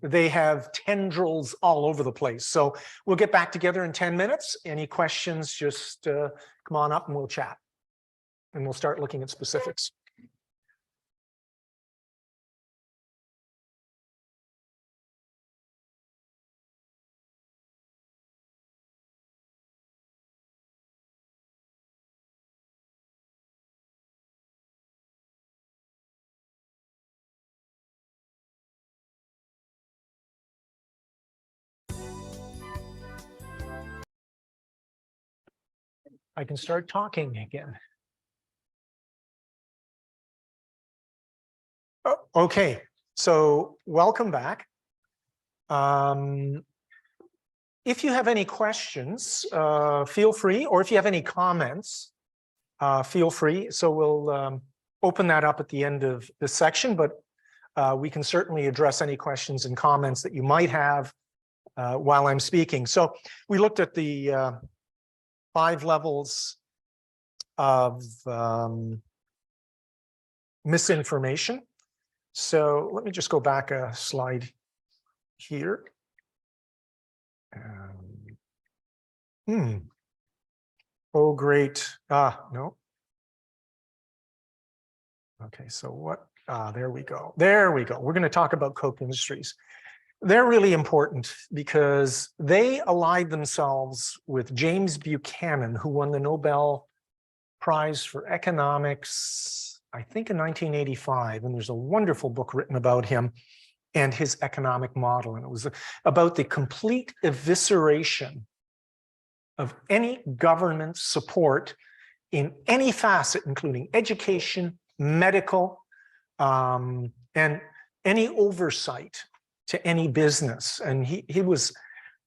They have tendrils all over the place. So we'll get back together in 10 minutes. Any questions, just come on up and we'll chat. And we'll start looking at specifics. I can start talking again. Oh, okay, so welcome back. If you have any questions, feel free, or if you have any comments, feel free. So we'll open that up at the end of this section, but we can certainly address any questions and comments that you might have while I'm speaking. So we looked at the 5 levels of misinformation. So let me just go back a slide here. Oh, great. No. Okay, so what? There we go. There we go. We're going to talk about Koch Industries. They're really important because they allied themselves with James Buchanan, who won the Nobel Prize for Economics, I think in 1985. And there's a wonderful book written about him and his economic model. And it was about the complete evisceration of any government support in any facet, including education, medical, and any oversight to any business. And he was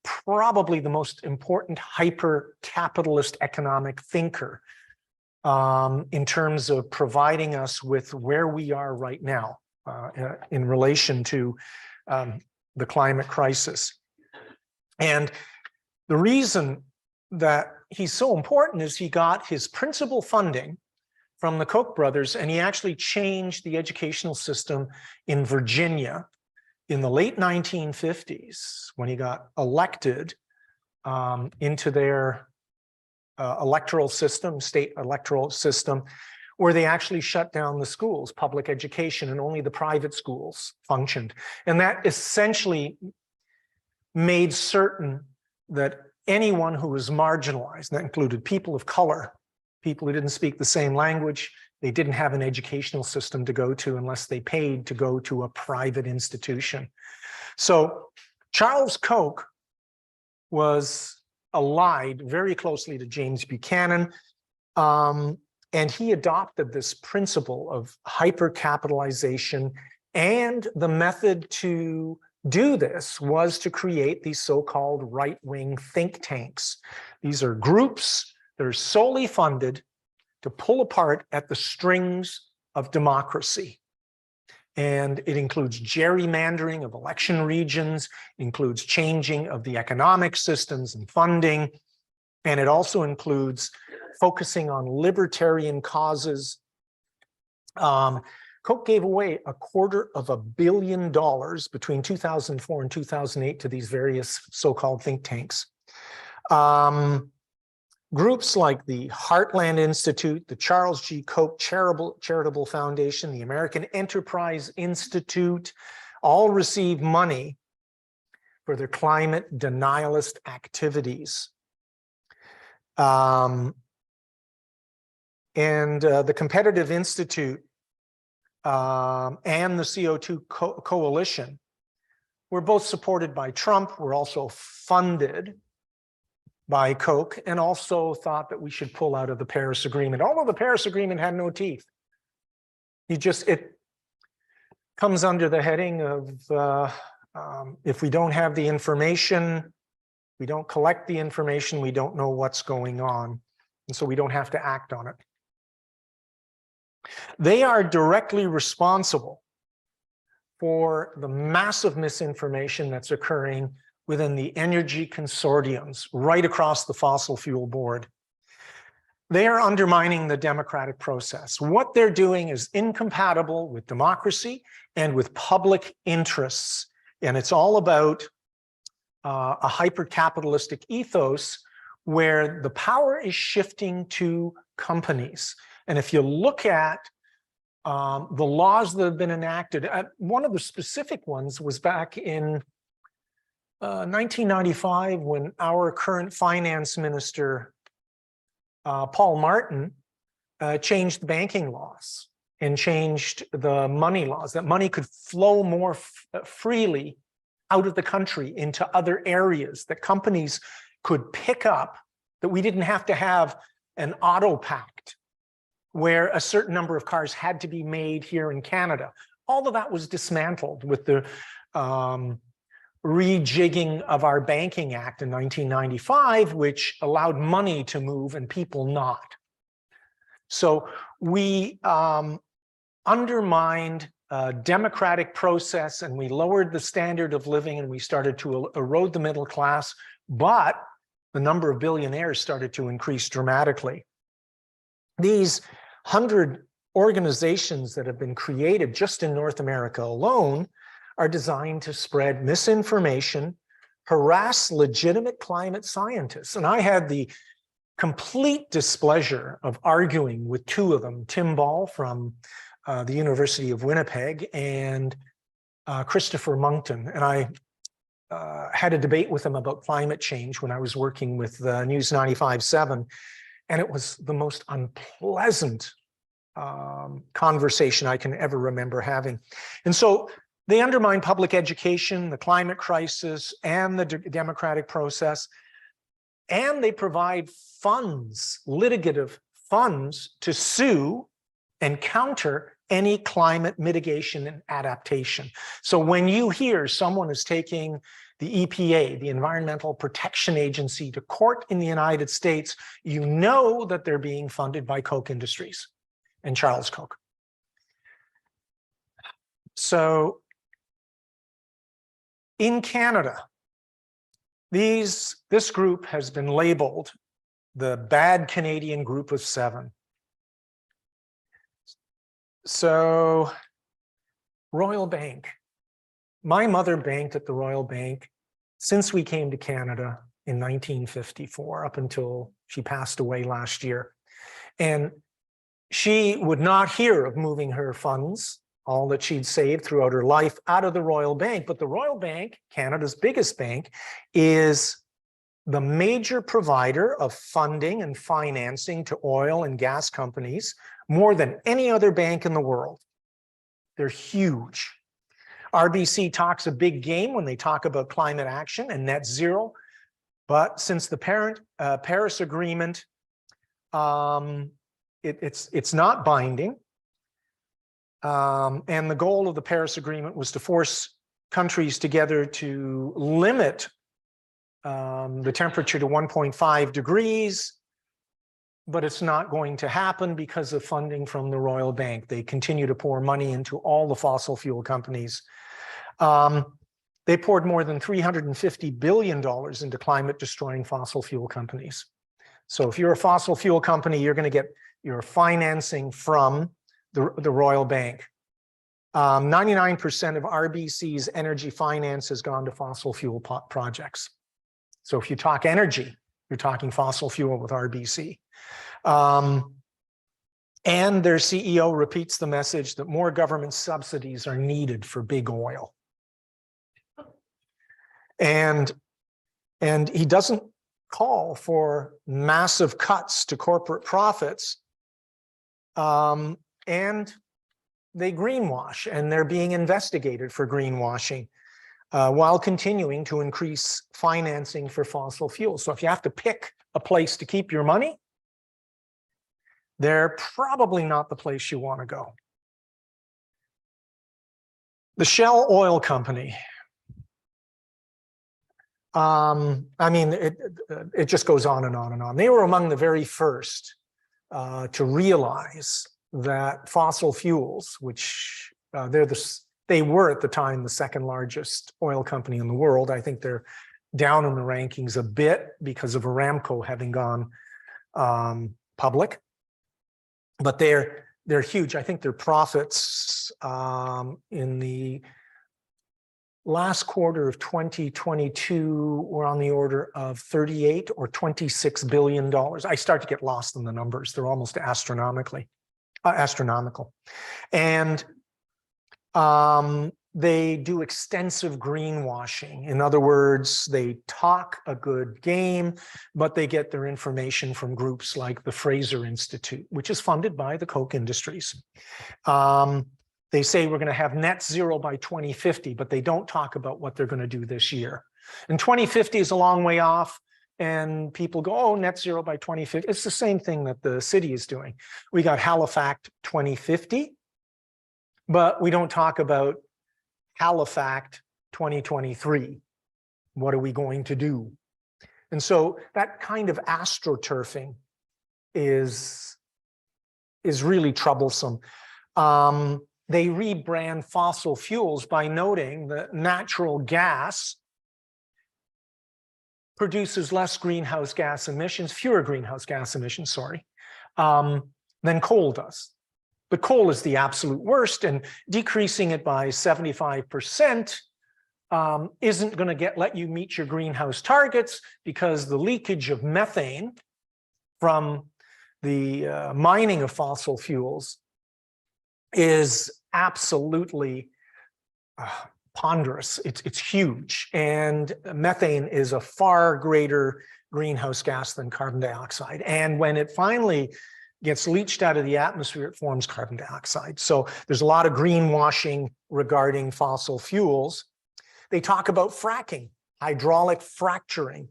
probably the most important hyper-capitalist economic thinker in terms of providing us with where we are right now in relation to the climate crisis. And the reason that he's so important is he got his principal funding from the Koch brothers, and he actually changed the educational system in Virginia in the late 1950s when he got elected into their electoral system, state electoral system, where they actually shut down the schools, public education, and only the private schools functioned. And that essentially made certain that anyone who was marginalized, that included people of color, people who didn't speak the same language, they didn't have an educational system to go to unless they paid to go to a private institution. So Charles Koch was allied very closely to James Buchanan, and he adopted this principle of hypercapitalization, and the method to do this was to create these so-called right-wing think tanks. These are groups that are solely funded to pull apart at the strings of democracy. And it includes gerrymandering of election regions, includes changing of the economic systems and funding, and it also includes focusing on libertarian causes. Koch gave away $250 million between 2004 and 2008 to these various so-called think tanks. Groups like the Heartland Institute, the Charles G. Koch Charitable Foundation, the American Enterprise Institute, all receive money for their climate denialist activities. And the Competitive Institute and the CO2 Coalition were both supported by Trump, were also funded by Koch, and also thought that we should pull out of the Paris Agreement, although the Paris Agreement had no teeth. It comes under the heading of if we don't have the information, we don't collect the information, we don't know what's going on, and so we don't have to act on it. They are directly responsible for the massive misinformation that's occurring within the energy consortiums right across the fossil fuel board. They are undermining the democratic process. What they're doing is incompatible with democracy and with public interests. And it's all about a hyper-capitalistic ethos where the power is shifting to companies. And if you look at the laws that have been enacted, one of the specific ones was back in 1995 when our current finance minister, Paul Martin, changed the banking laws and changed the money laws, that money could flow more freely out of the country into other areas, that companies could pick up, that we didn't have to have an auto pact where a certain number of cars had to be made here in Canada. All of that was dismantled with the rejigging of our Banking Act in 1995, which allowed money to move and people not. So we undermined democratic process, and we lowered the standard of living, and we started to erode the middle class, but the number of billionaires started to increase dramatically. These 100 organizations that have been created just in North America alone are designed to spread misinformation, harass legitimate climate scientists. And I had the complete displeasure of arguing with two of them, Tim Ball from the University of Winnipeg and Christopher Monkton. And I had a debate with him about climate change when I was working with News 95.7, and it was the most unpleasant conversation I can ever remember having. And so they undermine public education, the climate crisis, and the democratic process, and they provide funds, litigative funds, to sue and counter any climate mitigation and adaptation. So when you hear someone is taking the EPA, the Environmental Protection Agency, to court in the United States, you know that they're being funded by Koch Industries and Charles Koch. So in Canada, this group has been labeled the bad Canadian group of seven. So Royal Bank. My mother banked at the Royal Bank since we came to Canada in 1954, up until she passed away last year. And she would not hear of moving her funds, all that she'd saved throughout her life, out of the Royal Bank. But the Royal Bank, Canada's biggest bank, is the major provider of funding and financing to oil and gas companies, more than any other bank in the world. They're huge. RBC talks a big game when they talk about climate action and net zero, but since the Paris Agreement, it's not binding, and the goal of the Paris Agreement was to force countries together to limit the temperature to 1.5 degrees, but it's not going to happen because of funding from the Royal Bank. They continue to pour money into all the fossil fuel companies. They poured more than $350 billion into climate destroying fossil fuel companies. So if you're a fossil fuel company, you're going to get your financing from the Royal Bank. 99% of RBC's energy finance has gone to fossil fuel projects. So if you talk energy, you're talking fossil fuel with RBC. And their CEO repeats the message that more government subsidies are needed for big oil. And he doesn't call for massive cuts to corporate profits. And they greenwash, and they're being investigated for greenwashing while continuing to increase financing for fossil fuels. So if you have to pick a place to keep your money, they're probably not the place you want to go. The Shell Oil Company. I mean, it just goes on and on and on. They were among the very first to realize that fossil fuels, which they were at the time the second largest oil company in the world. I think they're down in the rankings a bit because of Aramco having gone public, but they're huge. I think their profits in the last quarter of 2022 were on the order of $38 or $26 billion. I start to get lost in the numbers. They're almost astronomical. And they do extensive greenwashing. In other words, they talk a good game, but they get their information from groups like the Fraser Institute, which is funded by the Koch Industries. They say we're going to have net zero by 2050, but they don't talk about what they're going to do this year. And 2050 is a long way off, and people go, oh, net zero by 2050. It's the same thing that the city is doing. We got Halifax 2050, but we don't talk about Halifax 2023. What are we going to do? And so that kind of astroturfing is really troublesome. They rebrand fossil fuels by noting that natural gas produces less greenhouse gas emissions, fewer greenhouse gas emissions, sorry, than coal does. But coal is the absolute worst, and decreasing it by 75% isn't going to let you meet your greenhouse targets, because the leakage of methane from the mining of fossil fuels is absolutely ponderous. It's huge. And methane is a far greater greenhouse gas than carbon dioxide. And when it finally gets leached out of the atmosphere, it forms carbon dioxide. So there's a lot of greenwashing regarding fossil fuels. They talk about fracking, hydraulic fracturing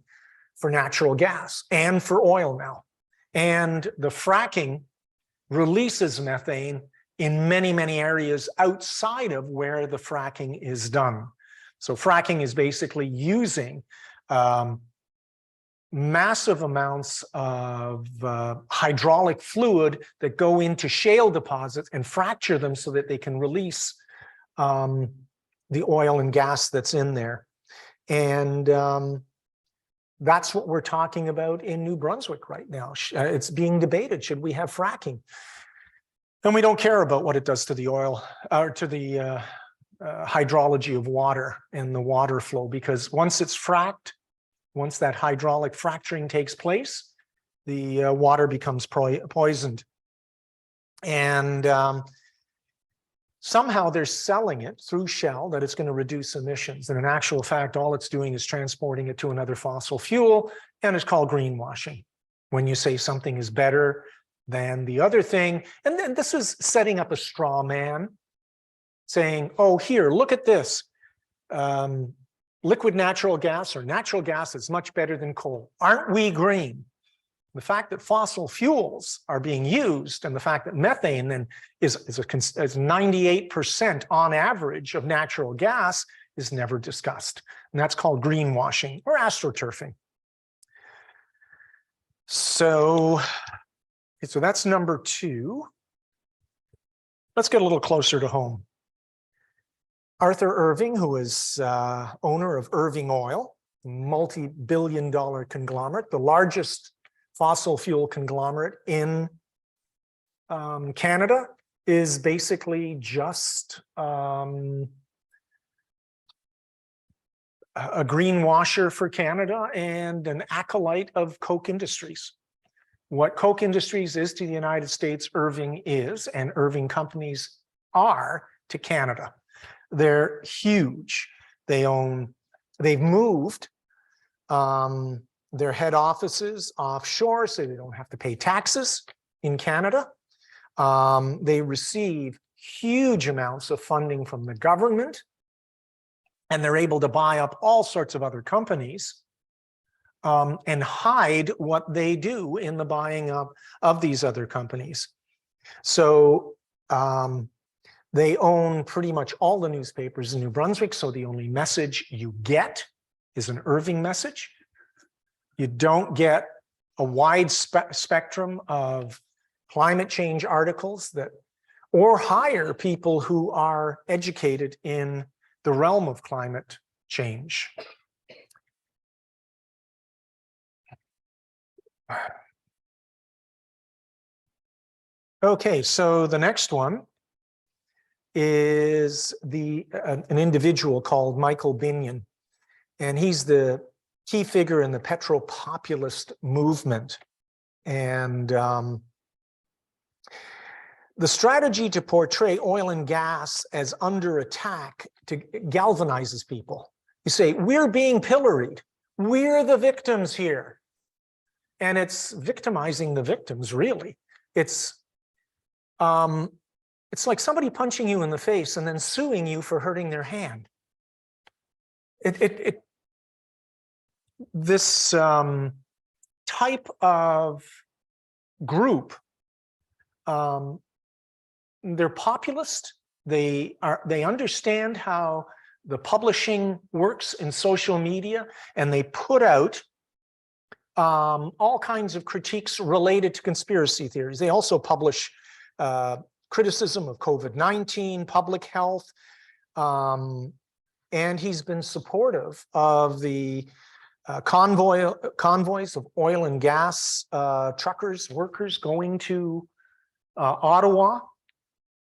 for natural gas and for oil now. And the fracking releases methane in many, many areas outside of where the fracking is done. So fracking is basically using massive amounts of hydraulic fluid that go into shale deposits and fracture them so that they can release the oil and gas that's in there. And that's what we're talking about in New Brunswick right now. It's being debated. Should we have fracking? And we don't care about what it does to the oil or to the hydrology of water and the water flow, because once it's fracked, once that hydraulic fracturing takes place, the water becomes poisoned. And somehow they're selling it through Shell that it's going to reduce emissions. And in actual fact, all it's doing is transporting it to another fossil fuel, and it's called greenwashing. When you say something is better than the other thing, and then this is setting up a straw man, saying, oh, here, look at this. Liquid natural gas or natural gas is much better than coal. Aren't we green? The fact that fossil fuels are being used and the fact that methane then is 98% on average of natural gas is never discussed. And that's called greenwashing or astroturfing. So that's number 2. Let's get a little closer to home. Arthur Irving, who is owner of Irving Oil, multi-billion-dollar conglomerate, the largest fossil fuel conglomerate in Canada, is basically just a greenwasher for Canada and an acolyte of Koch Industries. What Koch Industries is to the United States, Irving is, and Irving companies are to Canada. They're huge. They've moved their head offices offshore so they don't have to pay taxes in Canada. They receive huge amounts of funding from the government, and they're able to buy up all sorts of other companies and hide what they do in the buying up of these other companies. So they own pretty much all the newspapers in New Brunswick, so the only message you get is an Irving message. You don't get a wide spectrum of climate change articles or hire people who are educated in the realm of climate change. Okay, so the next one is an individual called Michael Binion, and he's the key figure in the petro-populist movement. And the strategy to portray oil and gas as under attack galvanizes people. You say, we're being pilloried. We're the victims here. And it's victimizing the victims, really. It's like somebody punching you in the face and then suing you for hurting their hand. This type of group, they're populist. They understand how the publishing works in social media, and they put out all kinds of critiques related to conspiracy theories. They also publish criticism of COVID-19, public health, and he's been supportive of the convoys of oil and gas truckers, workers going to Ottawa,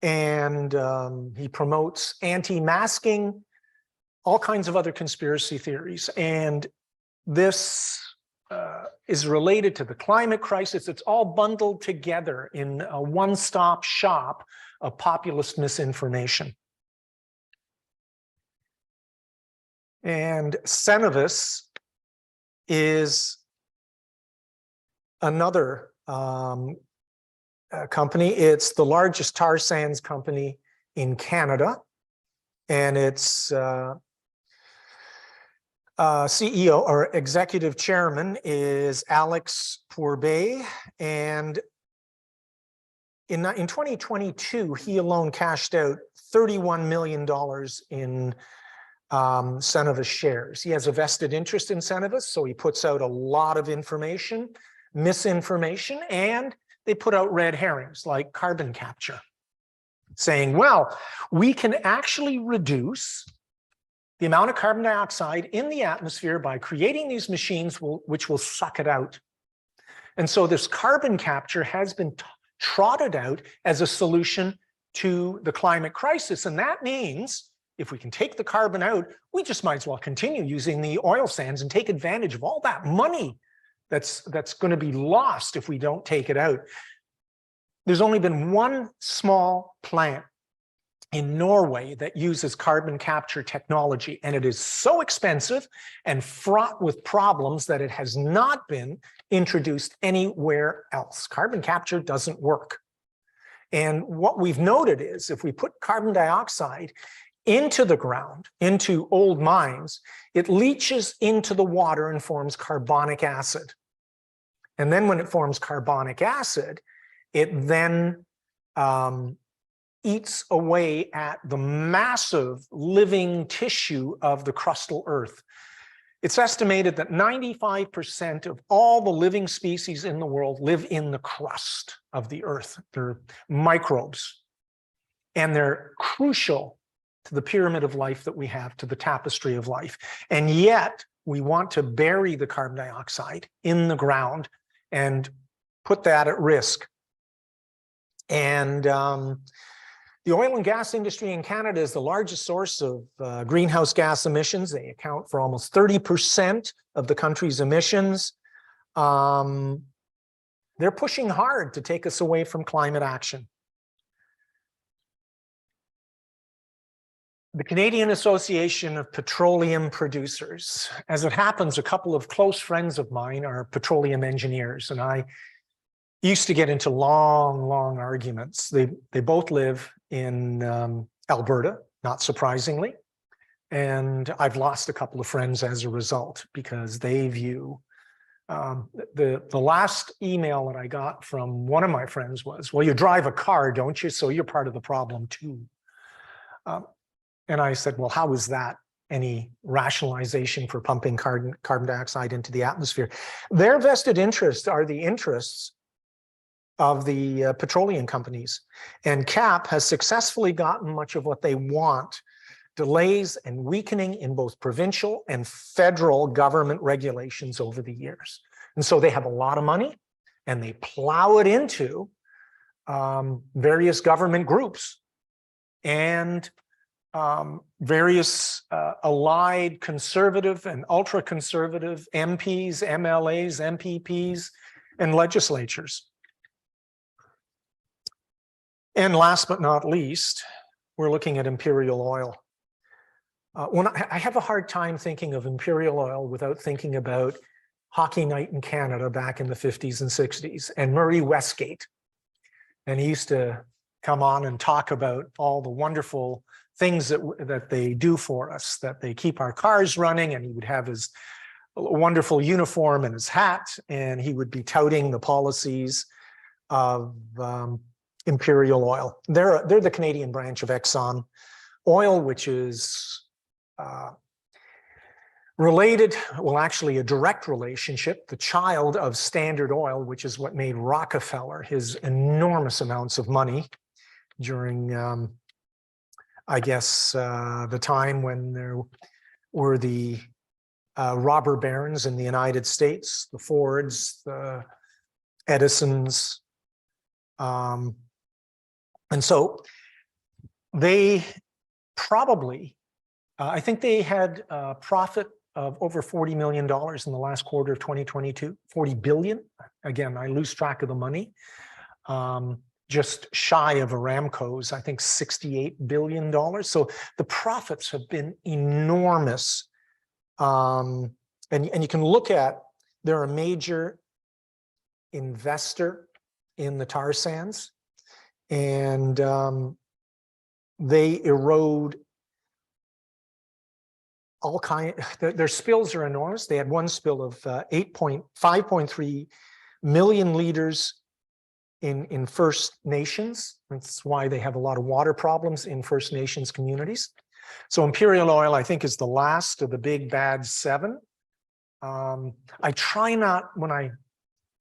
and he promotes anti-masking, all kinds of other conspiracy theories. And this is related to the climate crisis. It's all bundled together in a one-stop shop of populist misinformation. And Cenovus is another company. It's the largest tar sands company in Canada, and its CEO or executive chairman is Alex Pourbaix, and in 2022, he alone cashed out $31 million in Cenovus shares. He has a vested interest in Cenovus, so he puts out a lot of information, misinformation, and they put out red herrings like carbon capture, saying, well, we can actually reduce the amount of carbon dioxide in the atmosphere by creating these machines which will suck it out. And so this carbon capture has been trotted out as a solution to the climate crisis. And that means if we can take the carbon out, we just might as well continue using the oil sands and take advantage of all that money that's going to be lost if we don't take it out. There's only been one small plant in Norway that uses carbon capture technology, and it is so expensive and fraught with problems that it has not been introduced anywhere else. Carbon capture doesn't work. And what we've noted is if we put carbon dioxide into the ground, into old mines, it leaches into the water and forms carbonic acid. And then when it forms carbonic acid, it then eats away at the massive living tissue of the crustal earth. It's estimated that 95% of all the living species in the world live in the crust of the earth. They're microbes, and they're crucial to the pyramid of life that we have, to the tapestry of life. And yet we want to bury the carbon dioxide in the ground and put that at risk. And the oil and gas industry in Canada is the largest source of greenhouse gas emissions. They account for almost 30% of the country's emissions. They're pushing hard to take us away from climate action. The Canadian Association of Petroleum Producers. As it happens, a couple of close friends of mine are petroleum engineers, and I used to get into long arguments. They both live in Alberta, not surprisingly. And I've lost a couple of friends as a result because they view, the last email that I got from one of my friends was, well, you drive a car, don't you? So you're part of the problem too. And I said, well, how is that any rationalization for pumping carbon dioxide into the atmosphere? Their vested interests are the interests of the petroleum companies. And CAP has successfully gotten much of what they want: delays and weakening in both provincial and federal government regulations over the years. And so they have a lot of money and they plow it into various government groups and various allied conservative and ultra-conservative MPs, MLAs, MPPs, and legislatures. And last but not least, we're looking at Imperial Oil. When I have a hard time thinking of Imperial Oil without thinking about Hockey Night in Canada back in the 50s and 60s and Murray Westgate. And he used to come on and talk about all the wonderful things that they do for us, that they keep our cars running, and he would have his wonderful uniform and his hat, and he would be touting the policies of Imperial Oil. They're the Canadian branch of Exxon Oil, which is related, well, actually a direct relationship, the child of Standard Oil, which is what made Rockefeller his enormous amounts of money during, I guess, the time when there were the robber barons in the United States, the Fords, the Edisons. And so they probably, I think they had a profit of over $40 million in the last quarter of 2022, 40 billion. Again, I lose track of the money. Just shy of Aramco's, I think $68 billion. So the profits have been enormous. And you can look at, they're a major investor in the tar sands, and they erode all their spills are enormous. They had one spill of 5.3 million liters in First Nations. That's why they have a lot of water problems in First Nations communities. So Imperial Oil, I think, is the last of the big bad seven. I try not, when I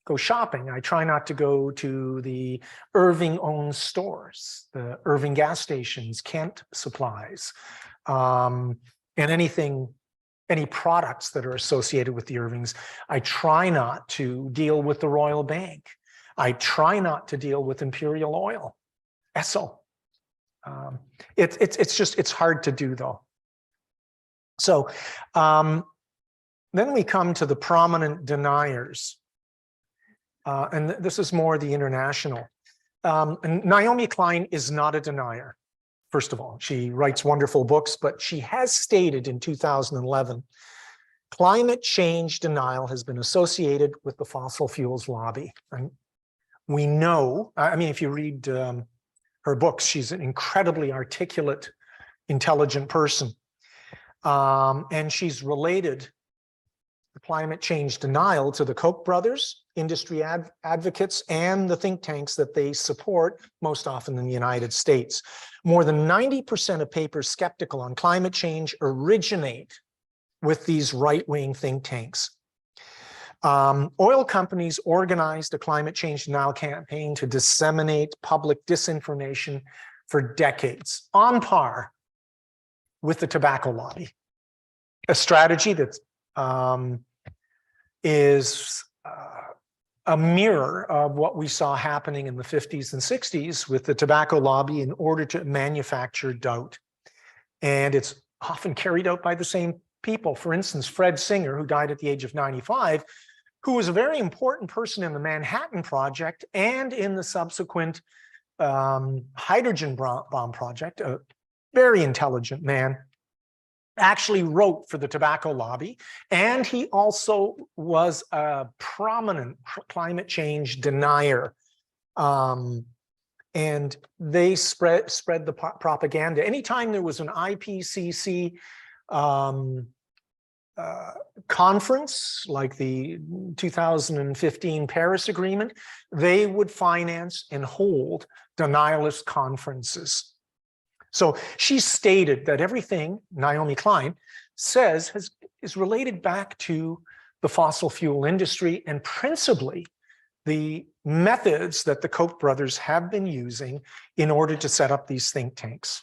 go shopping, I try not to go to the Irving-owned stores, the Irving gas stations, Kent Supplies, and any products that are associated with the Irvings. I try not to deal with the Royal Bank. I try not to deal with Imperial Oil, Esso. It's hard to do though. So then we come to the prominent deniers. And this is more the international. And Naomi Klein is not a denier. First of all, she writes wonderful books, but she has stated in 2011, climate change denial has been associated with the fossil fuels lobby. And we know, I mean, if you read her books, she's an incredibly articulate, intelligent person. And she's related the climate change denial to the Koch brothers, industry advocates, and the think tanks that they support, most often in the United States. More than 90% of papers skeptical on climate change originate with these right-wing think tanks. Oil companies organized a climate change denial campaign to disseminate public disinformation for decades, on par with the tobacco lobby. A strategy that is a mirror of what we saw happening in the 50s and 60s with the tobacco lobby in order to manufacture doubt. And it's often carried out by the same people. For instance, Fred Singer, who died at the age of 95, who was a very important person in the Manhattan Project and in the subsequent hydrogen bomb project, a very intelligent man, actually wrote for the tobacco lobby, and he also was a prominent climate change denier. And they spread the propaganda. Anytime there was an IPCC conference, like the 2015 Paris Agreement, they would finance and hold denialist conferences. So she stated that everything Naomi Klein says is related back to the fossil fuel industry, and principally the methods that the Koch brothers have been using in order to set up these think tanks.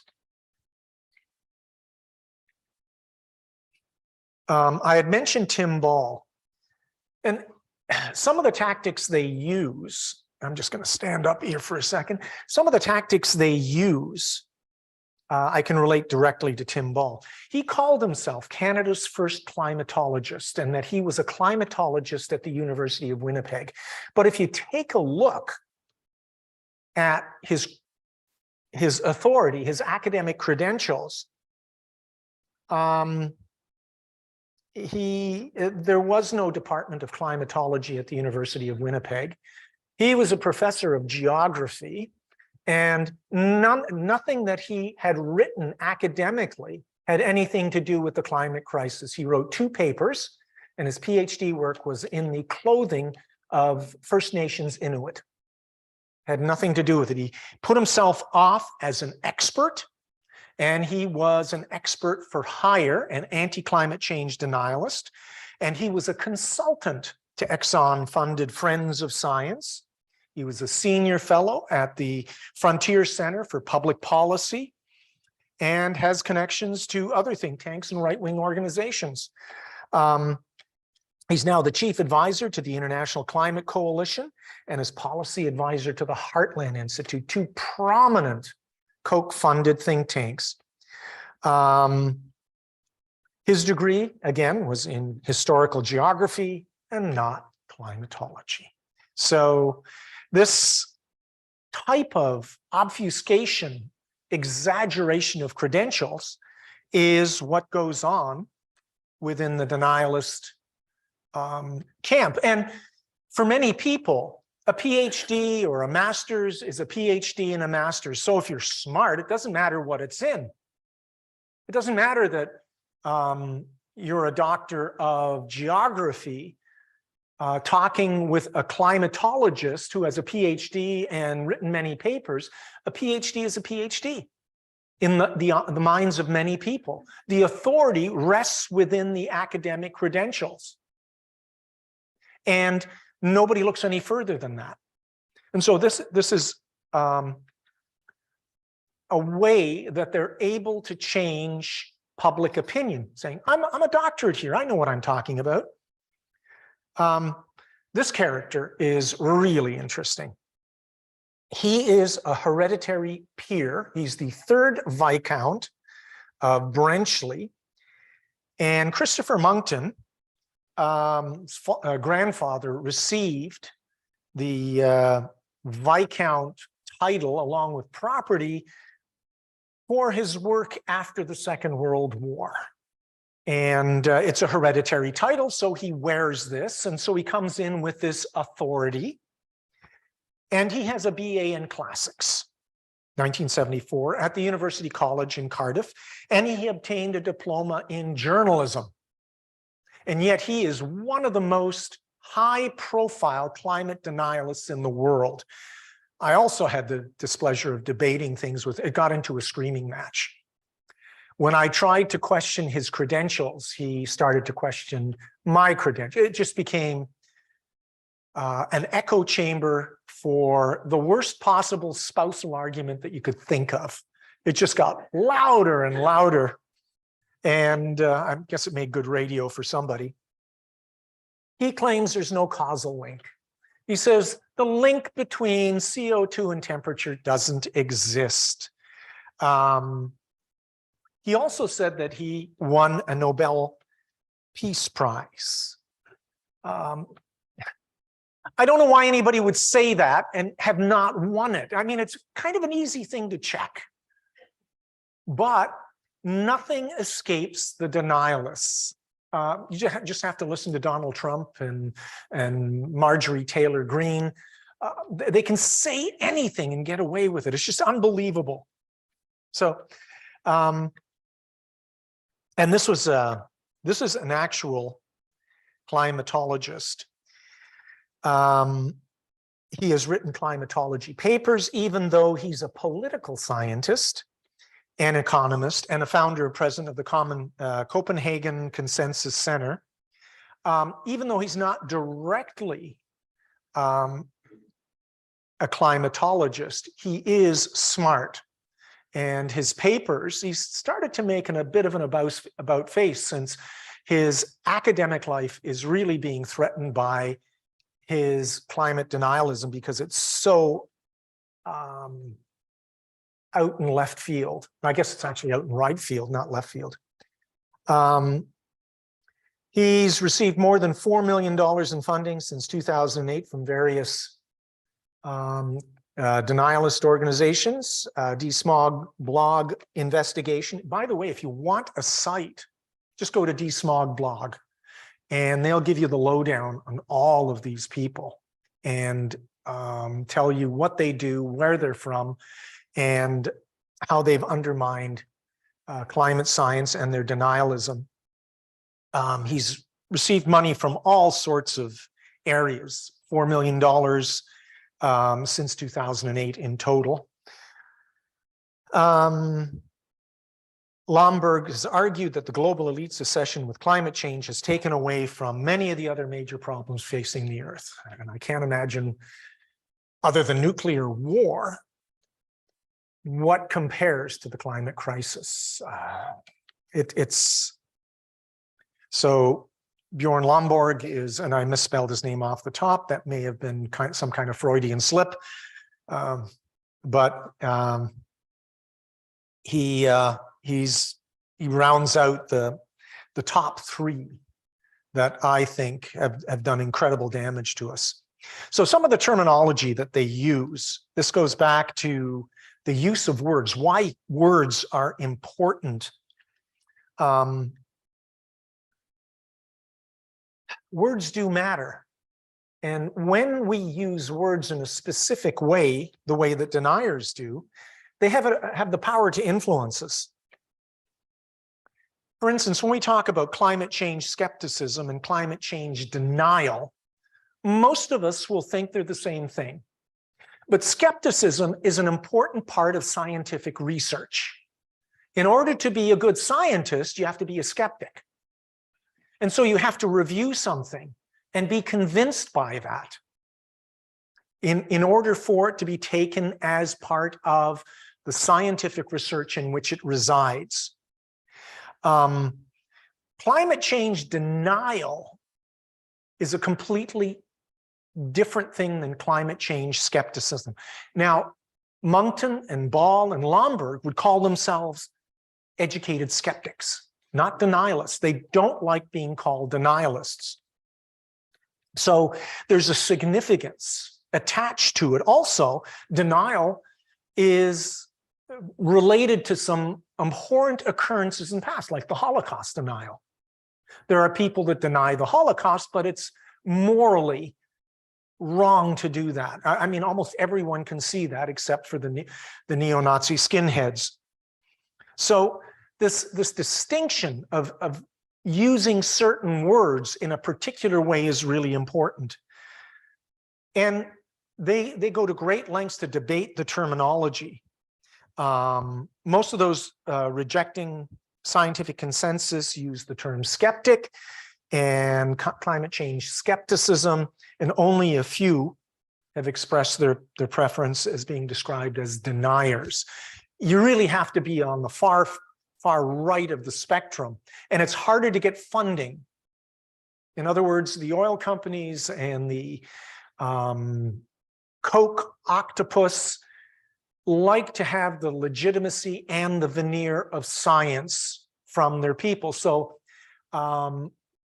I had mentioned Tim Ball, and some of the tactics they use, I'm just going to stand up here for a second. Some of the tactics they use, I can relate directly to Tim Ball. He called himself Canada's first climatologist, and that he was a climatologist at the University of Winnipeg. But if you take a look at his authority, his academic credentials, there was no department of climatology at the University of Winnipeg. He was a professor of geography, and nothing that he had written academically had anything to do with the climate crisis. He wrote 2 papers, and his PhD work was in the clothing of First Nations Inuit. Had nothing to do with it. He put himself off as an expert, and he was an expert for hire, an anti-climate change denialist, and he was a consultant to Exxon-funded Friends of Science. He was a senior fellow at the Frontier Center for Public Policy and has connections to other think tanks and right-wing organizations. He's now the chief advisor to the International Climate Coalition and is policy advisor to the Heartland Institute, 2 prominent Koch-funded think tanks. His degree, again, was in historical geography and not climatology. So this type of obfuscation, exaggeration of credentials is what goes on within the denialist camp. And for many people, a PhD or a master's is a PhD and a master's. So if you're smart, it doesn't matter what it's in. It doesn't matter that you're a doctor of geography talking with a climatologist who has a PhD and written many papers. A PhD is a PhD in the minds of many people. The authority rests within the academic credentials. And nobody looks any further than that. And so this is a way that they're able to change public opinion, saying, I'm a doctorate here. I know what I'm talking about. This character is really interesting. He is a hereditary peer. He's the third Viscount of Brenchley. And Christopher Monckton, grandfather, received the Viscount title along with property for his work after the Second World War. And it's a hereditary title, so he wears this. And so he comes in with this authority. And he has a BA in Classics, 1974, at the University College in Cardiff. And he obtained a diploma in journalism. And yet he is one of the most high-profile climate denialists in the world. I also had the displeasure of debating things with, it got into a screaming match. When I tried to question his credentials, he started to question my credentials. It just became an echo chamber for the worst possible spousal argument that you could think of. It just got louder and louder. And I guess it made good radio for somebody. He claims there's no causal link. He says the link between CO2 and temperature doesn't exist. He also said that he won a Nobel Peace Prize. I don't know why anybody would say that and have not won it. I mean, it's kind of an easy thing to check. But nothing escapes the denialists. You just have to listen to Donald Trump and Marjorie Taylor Greene. They can say anything and get away with it. It's just unbelievable. So, and this is an actual climatologist. He has written climatology papers, even though he's a political scientist, an economist, and a founder and president of the Copenhagen Consensus Center. Even though he's not directly a climatologist, he is smart. And his papers, he's started to make a bit of an about face, since his academic life is really being threatened by his climate denialism, because it's so out in left field. I guess it's actually out in right field, not left field. He's received more than $4 million in funding since 2008 from various denialist organizations, DSmog blog investigation. By the way, if you want a site, just go to DSmog blog and they'll give you the lowdown on all of these people and tell you what they do, where they're from, and how they've undermined climate science and their denialism. He's received money from all sorts of areas, $4 million since 2008 in total. Lomborg has argued that the global elite's obsession with climate change has taken away from many of the other major problems facing the Earth. And I can't imagine, other than nuclear war, what compares to the climate crisis. So Bjorn Lomborg is, and I misspelled his name off the top, that may have been some kind of Freudian slip, but he rounds out the the top three that I think have done incredible damage to us. So some of the terminology that they use, this goes back to the use of words, why words are important. Words do matter. And when we use words in a specific way, the way that deniers do, they have the power to influence us. For instance, when we talk about climate change skepticism and climate change denial, most of us will think they're the same thing. But skepticism is an important part of scientific research. In order to be a good scientist, you have to be a skeptic. And so you have to review something and be convinced by that in order for it to be taken as part of the scientific research in which it resides. Climate change denial is a completely different thing than climate change skepticism. Now, Moncton and Ball and Lomberg would call themselves educated skeptics, not denialists. They don't like being called denialists. So there's a significance attached to it. Also, denial is related to some abhorrent occurrences in the past, like the Holocaust denial. There are people that deny the Holocaust, but it's morally wrong to do that. I mean, almost everyone can see that except for the neo-Nazi skinheads. So this distinction of using certain words in a particular way is really important. And they go to great lengths to debate the terminology. Most of those rejecting scientific consensus use the term skeptic and climate change skepticism, and only a few have expressed their preference as being described as deniers. You really have to be on the far right of the spectrum, and it's harder to get funding. In other words, the oil companies and the Coke octopus like to have the legitimacy and the veneer of science from their people. So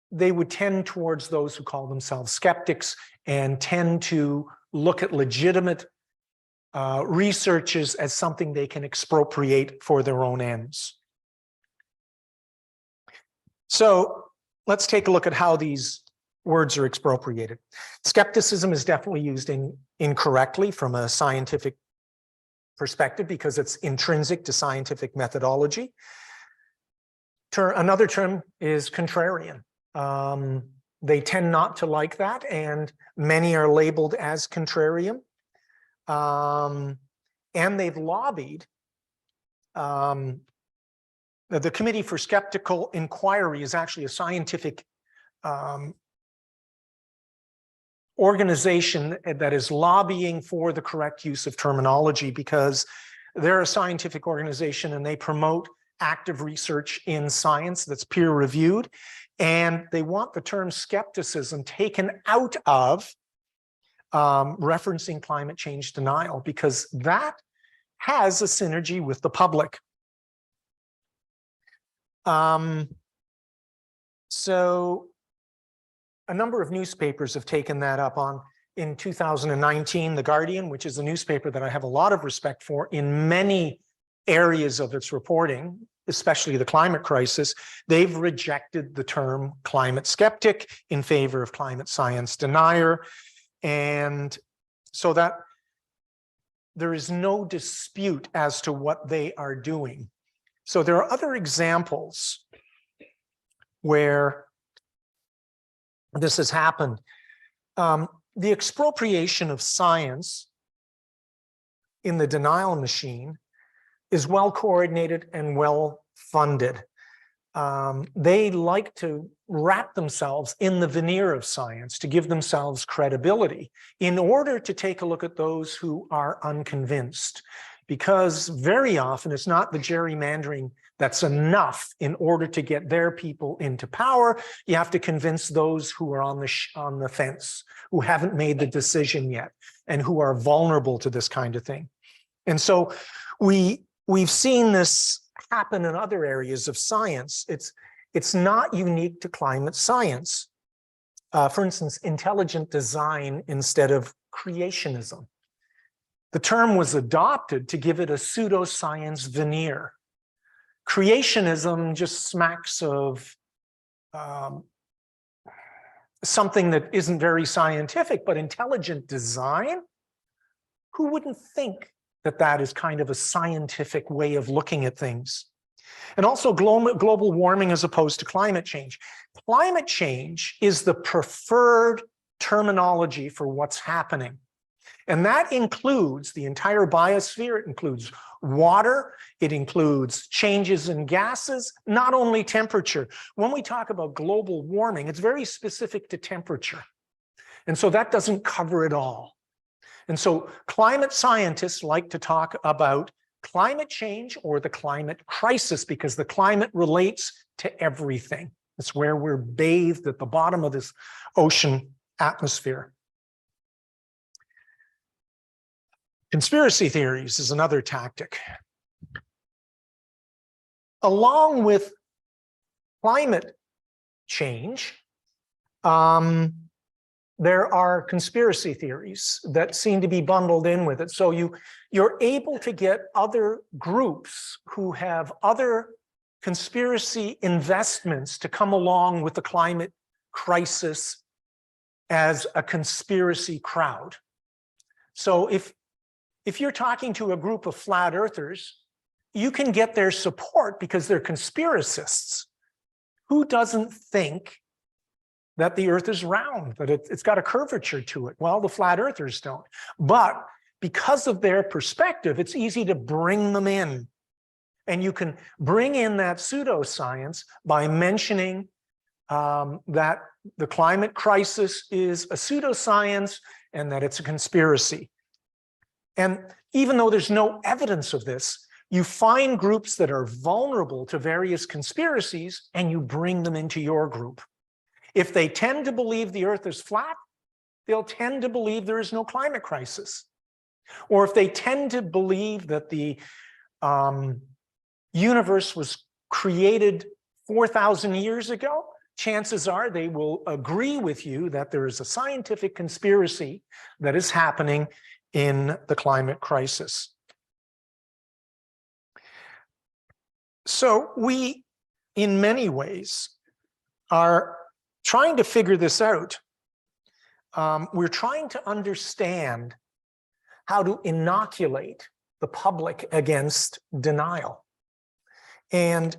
they would tend towards those who call themselves skeptics and tend to look at legitimate researches as something they can expropriate for their own ends. So let's take a look at how these words are expropriated. Skepticism is definitely used incorrectly from a scientific perspective because it's intrinsic to scientific methodology. Another term is contrarian. They tend not to like that, and many are labeled as contrarian. And they've lobbied. The Committee for Skeptical Inquiry is actually a scientific organization that is lobbying for the correct use of terminology, because they're a scientific organization and they promote active research in science that's peer reviewed. And they want the term skepticism taken out of referencing climate change denial, because that has a synergy with the public. So a number of newspapers have taken that up on. In 2019, The Guardian, which is a newspaper that I have a lot of respect for in many areas of its reporting, especially the climate crisis, they've rejected the term climate skeptic in favor of climate science denier. And so that there is no dispute as to what they are doing. So there are other examples where this has happened. The expropriation of science in the denial machine is well coordinated and well funded. They like to wrap themselves in the veneer of science to give themselves credibility in order to take a look at those who are unconvinced. Because very often it's not the gerrymandering that's enough in order to get their people into power. You have to convince those who are on the fence, who haven't made the decision yet, and who are vulnerable to this kind of thing. And so we've seen this happen in other areas of science. It's It's not unique to climate science. For instance, intelligent design instead of creationism. The term was adopted to give it a pseudoscience veneer. Creationism just smacks of something that isn't very scientific, but intelligent design, who wouldn't think that that is kind of a scientific way of looking at things? And also global warming as opposed to climate change. Climate change is the preferred terminology for what's happening. And that includes the entire biosphere. It includes water. It includes changes in gases, not only temperature. When we talk about global warming, it's very specific to temperature. And so that doesn't cover it all. And so climate scientists like to talk about climate change or the climate crisis because the climate relates to everything. It's where we're bathed at the bottom of this ocean atmosphere. Conspiracy theories is another tactic. Along with climate change, there are conspiracy theories that seem to be bundled in with it. So you're able to get other groups who have other conspiracy investments to come along with the climate crisis as a conspiracy crowd. So if you're talking to a group of flat earthers, you can get their support because they're conspiracists. Who doesn't think that the earth is round, that it's got a curvature to it? Well, the flat earthers don't. But because of their perspective, it's easy to bring them in. And you can bring in that pseudoscience by mentioning that the climate crisis is a pseudoscience and that it's a conspiracy. And even though there's no evidence of this, you find groups that are vulnerable to various conspiracies and you bring them into your group. If they tend to believe the earth is flat, they'll tend to believe there is no climate crisis. Or if they tend to believe that the universe was created 4,000 years ago, chances are they will agree with you that there is a scientific conspiracy that is happening in the climate crisis. So we, in many ways, are trying to figure this out. We're trying to understand how to inoculate the public against denial. And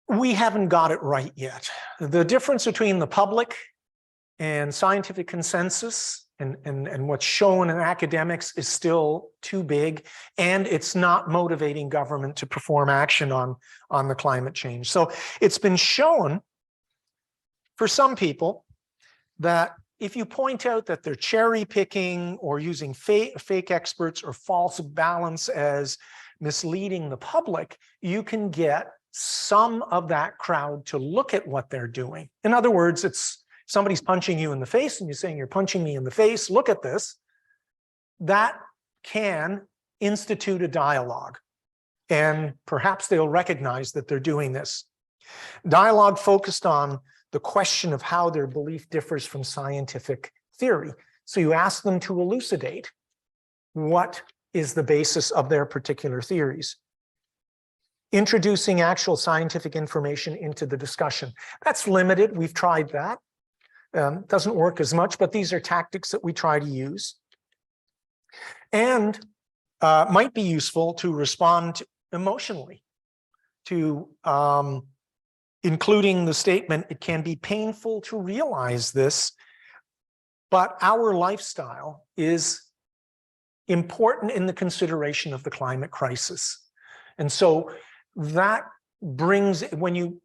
we haven't got it right yet. The difference between the public and scientific consensus and what's shown in academics is still too big, and it's not motivating government to perform action on the climate change. So it's been shown for some people that if you point out that they're cherry picking or using fake experts or false balance as misleading the public, you can get some of that crowd to look at what they're doing. In other words, it's somebody's punching you in the face and you're saying, you're punching me in the face, look at this. That can institute a dialogue. And perhaps they'll recognize that they're doing this. Dialogue focused on the question of how their belief differs from scientific theory. So you ask them to elucidate what is the basis of their particular theories. Introducing actual scientific information into the discussion. That's limited. We've tried that. Doesn't work as much, but these are tactics that we try to use. And might be useful to respond emotionally to including the statement, it can be painful to realize this, but our lifestyle is important in the consideration of the climate crisis. And so that brings, when you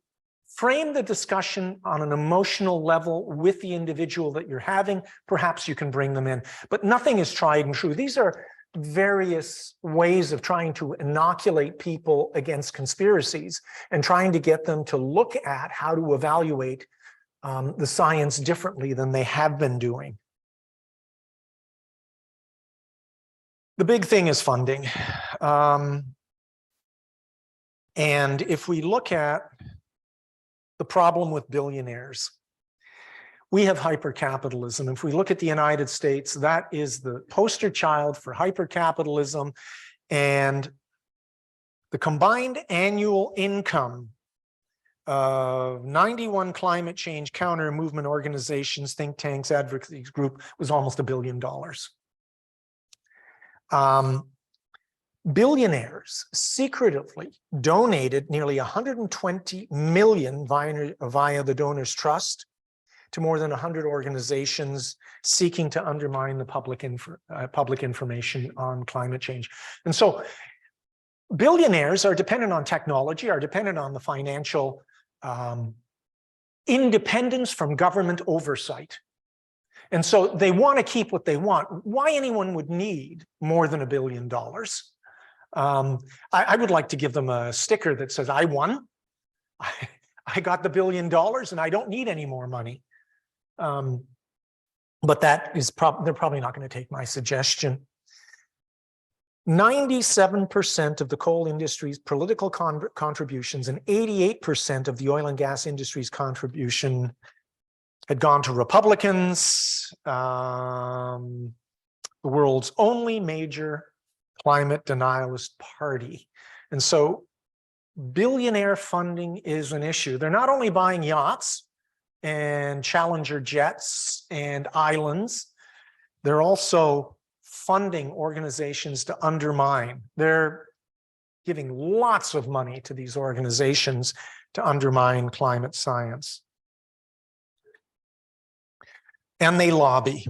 frame the discussion on an emotional level with the individual that you're having, perhaps you can bring them in. But nothing is tried and true. These are various ways of trying to inoculate people against conspiracies and trying to get them to look at how to evaluate the science differently than they have been doing. The big thing is funding. And if we look at the problem with billionaires, we have hypercapitalism. If we look at the United States, that is the poster child for hypercapitalism, and the combined annual income of 91 climate change counter movement organizations, think tanks, advocacy group was almost $1 billion. Billionaires secretively donated nearly 120 million via the Donors Trust to more than 100 organizations seeking to undermine the public information on climate change. And so billionaires are dependent on technology, are dependent on the financial independence from government oversight. And so they want to keep what they want. Why anyone would need more than $1 billion? I would like to give them a sticker that says, I won. I got the $1 billion and I don't need any more money. But that is they're probably not going to take my suggestion. 97% of the coal industry's political contributions and 88% of the oil and gas industry's contribution had gone to Republicans, the world's only major climate denialist party. And so billionaire funding is an issue. They're not only buying yachts and Challenger jets and islands, they're also funding organizations to undermine. They're giving lots of money to these organizations to undermine climate science. And they lobby.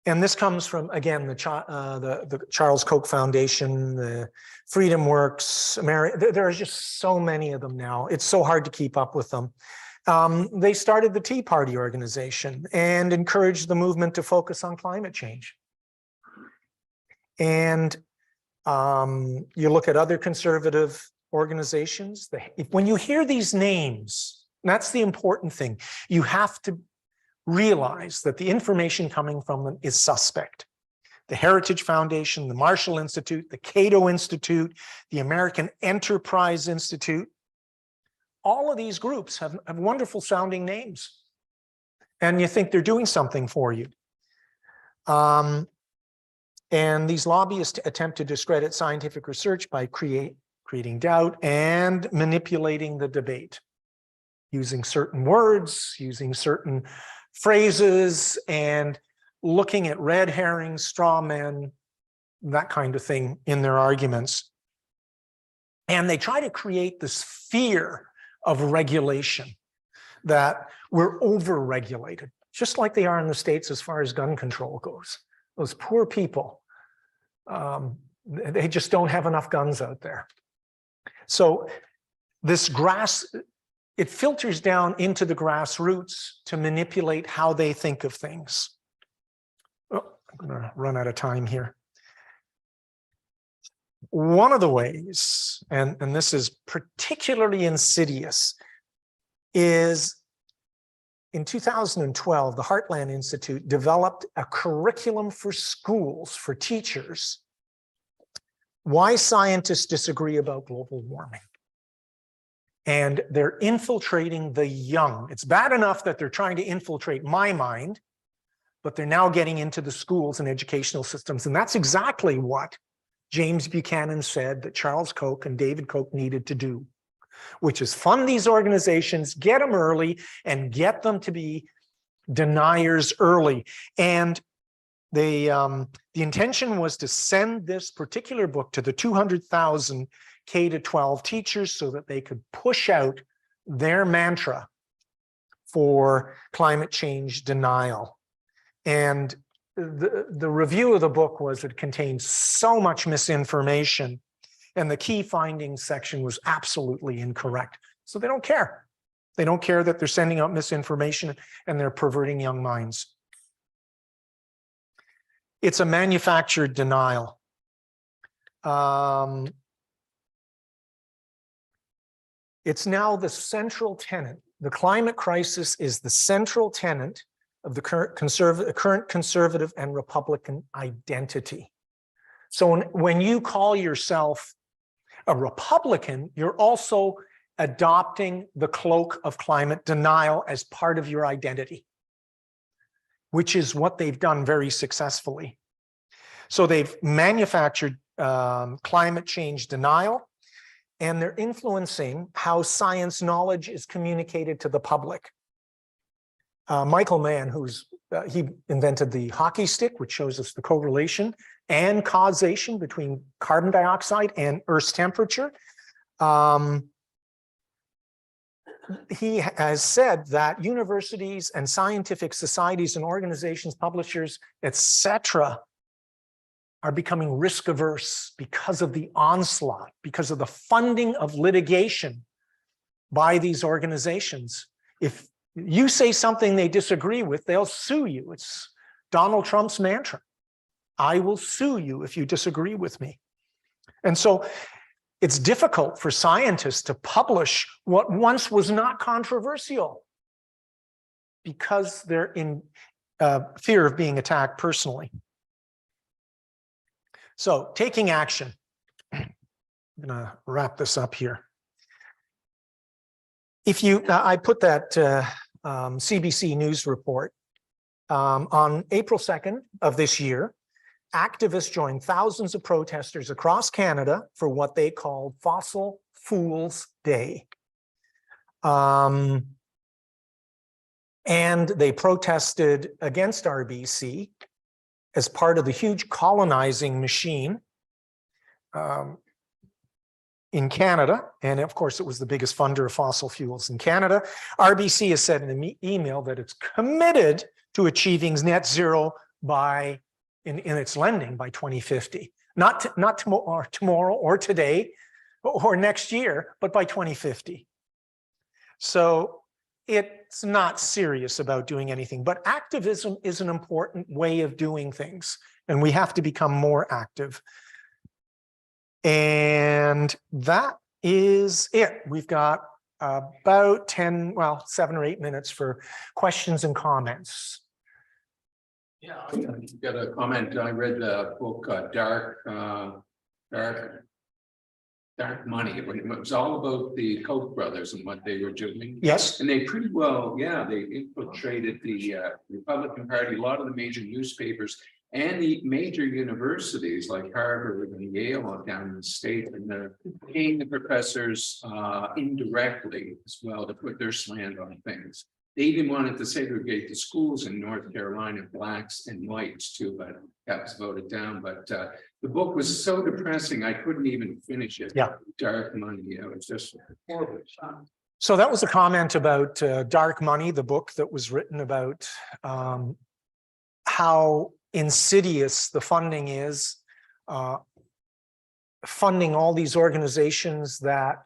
And this comes from, again, the Charles Koch Foundation, the Freedom Works, there are just so many of them now. It's so hard to keep up with them. They started the Tea Party organization and encouraged the movement to focus on climate change. And you look at other conservative organizations, when you hear these names, that's the important thing. You have to realize that the information coming from them is suspect. The Heritage Foundation, the Marshall Institute, the Cato Institute, the American Enterprise Institute, all of these groups have wonderful sounding names. And you think they're doing something for you. And these lobbyists attempt to discredit scientific research by creating doubt and manipulating the debate, using certain words, using certain phrases, and looking at red herrings, straw men, that kind of thing in their arguments. And they try to create this fear of regulation, that we're over-regulated, just like they are in the States as far as gun control goes. Those poor people, they just don't have enough guns out there. So this it filters down into the grassroots to manipulate how they think of things. Oh, I'm going to run out of time here. One of the ways, and this is particularly insidious, is in 2012, the Heartland Institute developed a curriculum for schools, for teachers, why scientists disagree about global warming. And they're infiltrating the young. It's bad enough that they're trying to infiltrate my mind, but they're now getting into the schools and educational systems. And that's exactly what James Buchanan said that Charles Koch and David Koch needed to do, which is fund these organizations, get them early, and get them to be deniers early. And the intention was to send this particular book to the 200,000 K-12 teachers so that they could push out their mantra for climate change denial. And the review of the book was it contained so much misinformation, and the key findings section was absolutely incorrect. So they don't care. They don't care that they're sending out misinformation and they're perverting young minds. It's a manufactured denial. It's now the central tenet. The climate crisis is the central tenet of the current conservative and Republican identity. So when you call yourself a Republican, you're also adopting the cloak of climate denial as part of your identity, which is what they've done very successfully. So they've manufactured climate change denial, and they're influencing how science knowledge is communicated to the public. Michael Mann, he invented the hockey stick, which shows us the correlation and causation between carbon dioxide and Earth's temperature. He has said that universities and scientific societies and organizations, publishers, etc., are becoming risk averse because of the onslaught, because of the funding of litigation by these organizations. If you say something they disagree with, they'll sue you. It's Donald Trump's mantra. I will sue you if you disagree with me. And so it's difficult for scientists to publish what once was not controversial because they're in fear of being attacked personally. So taking action. I'm going to wrap this up here. If you, I put that CBC News report on April 2nd of this year. Activists joined thousands of protesters across Canada for what they called Fossil Fools Day. And they protested against RBC as part of the huge colonizing machine in Canada. And of course, it was the biggest funder of fossil fuels in Canada. RBC has said in an email that it's committed to achieving net zero by in its lending by 2050, not tomorrow or today or next year, but by 2050. So it's not serious about doing anything, but activism is an important way of doing things, and we have to become more active. And that is it. We've got about 7 or 8 minutes for questions and comments. Yeah, I got a comment. I read a book, Dark Money. It was all about the Koch brothers and what they were doing. Yes. And they pretty well, they infiltrated the Republican Party, a lot of the major newspapers and the major universities like Harvard and Yale down in the state, and they're paying the professors indirectly as well to put their slant on things. They even wanted to segregate the schools in North Carolina, blacks and whites too, but that was voted down. But the book was so depressing, I couldn't even finish it. Yeah. Dark Money, it was just horrible. So that was a comment about Dark Money, the book that was written about how insidious the funding is, funding all these organizations that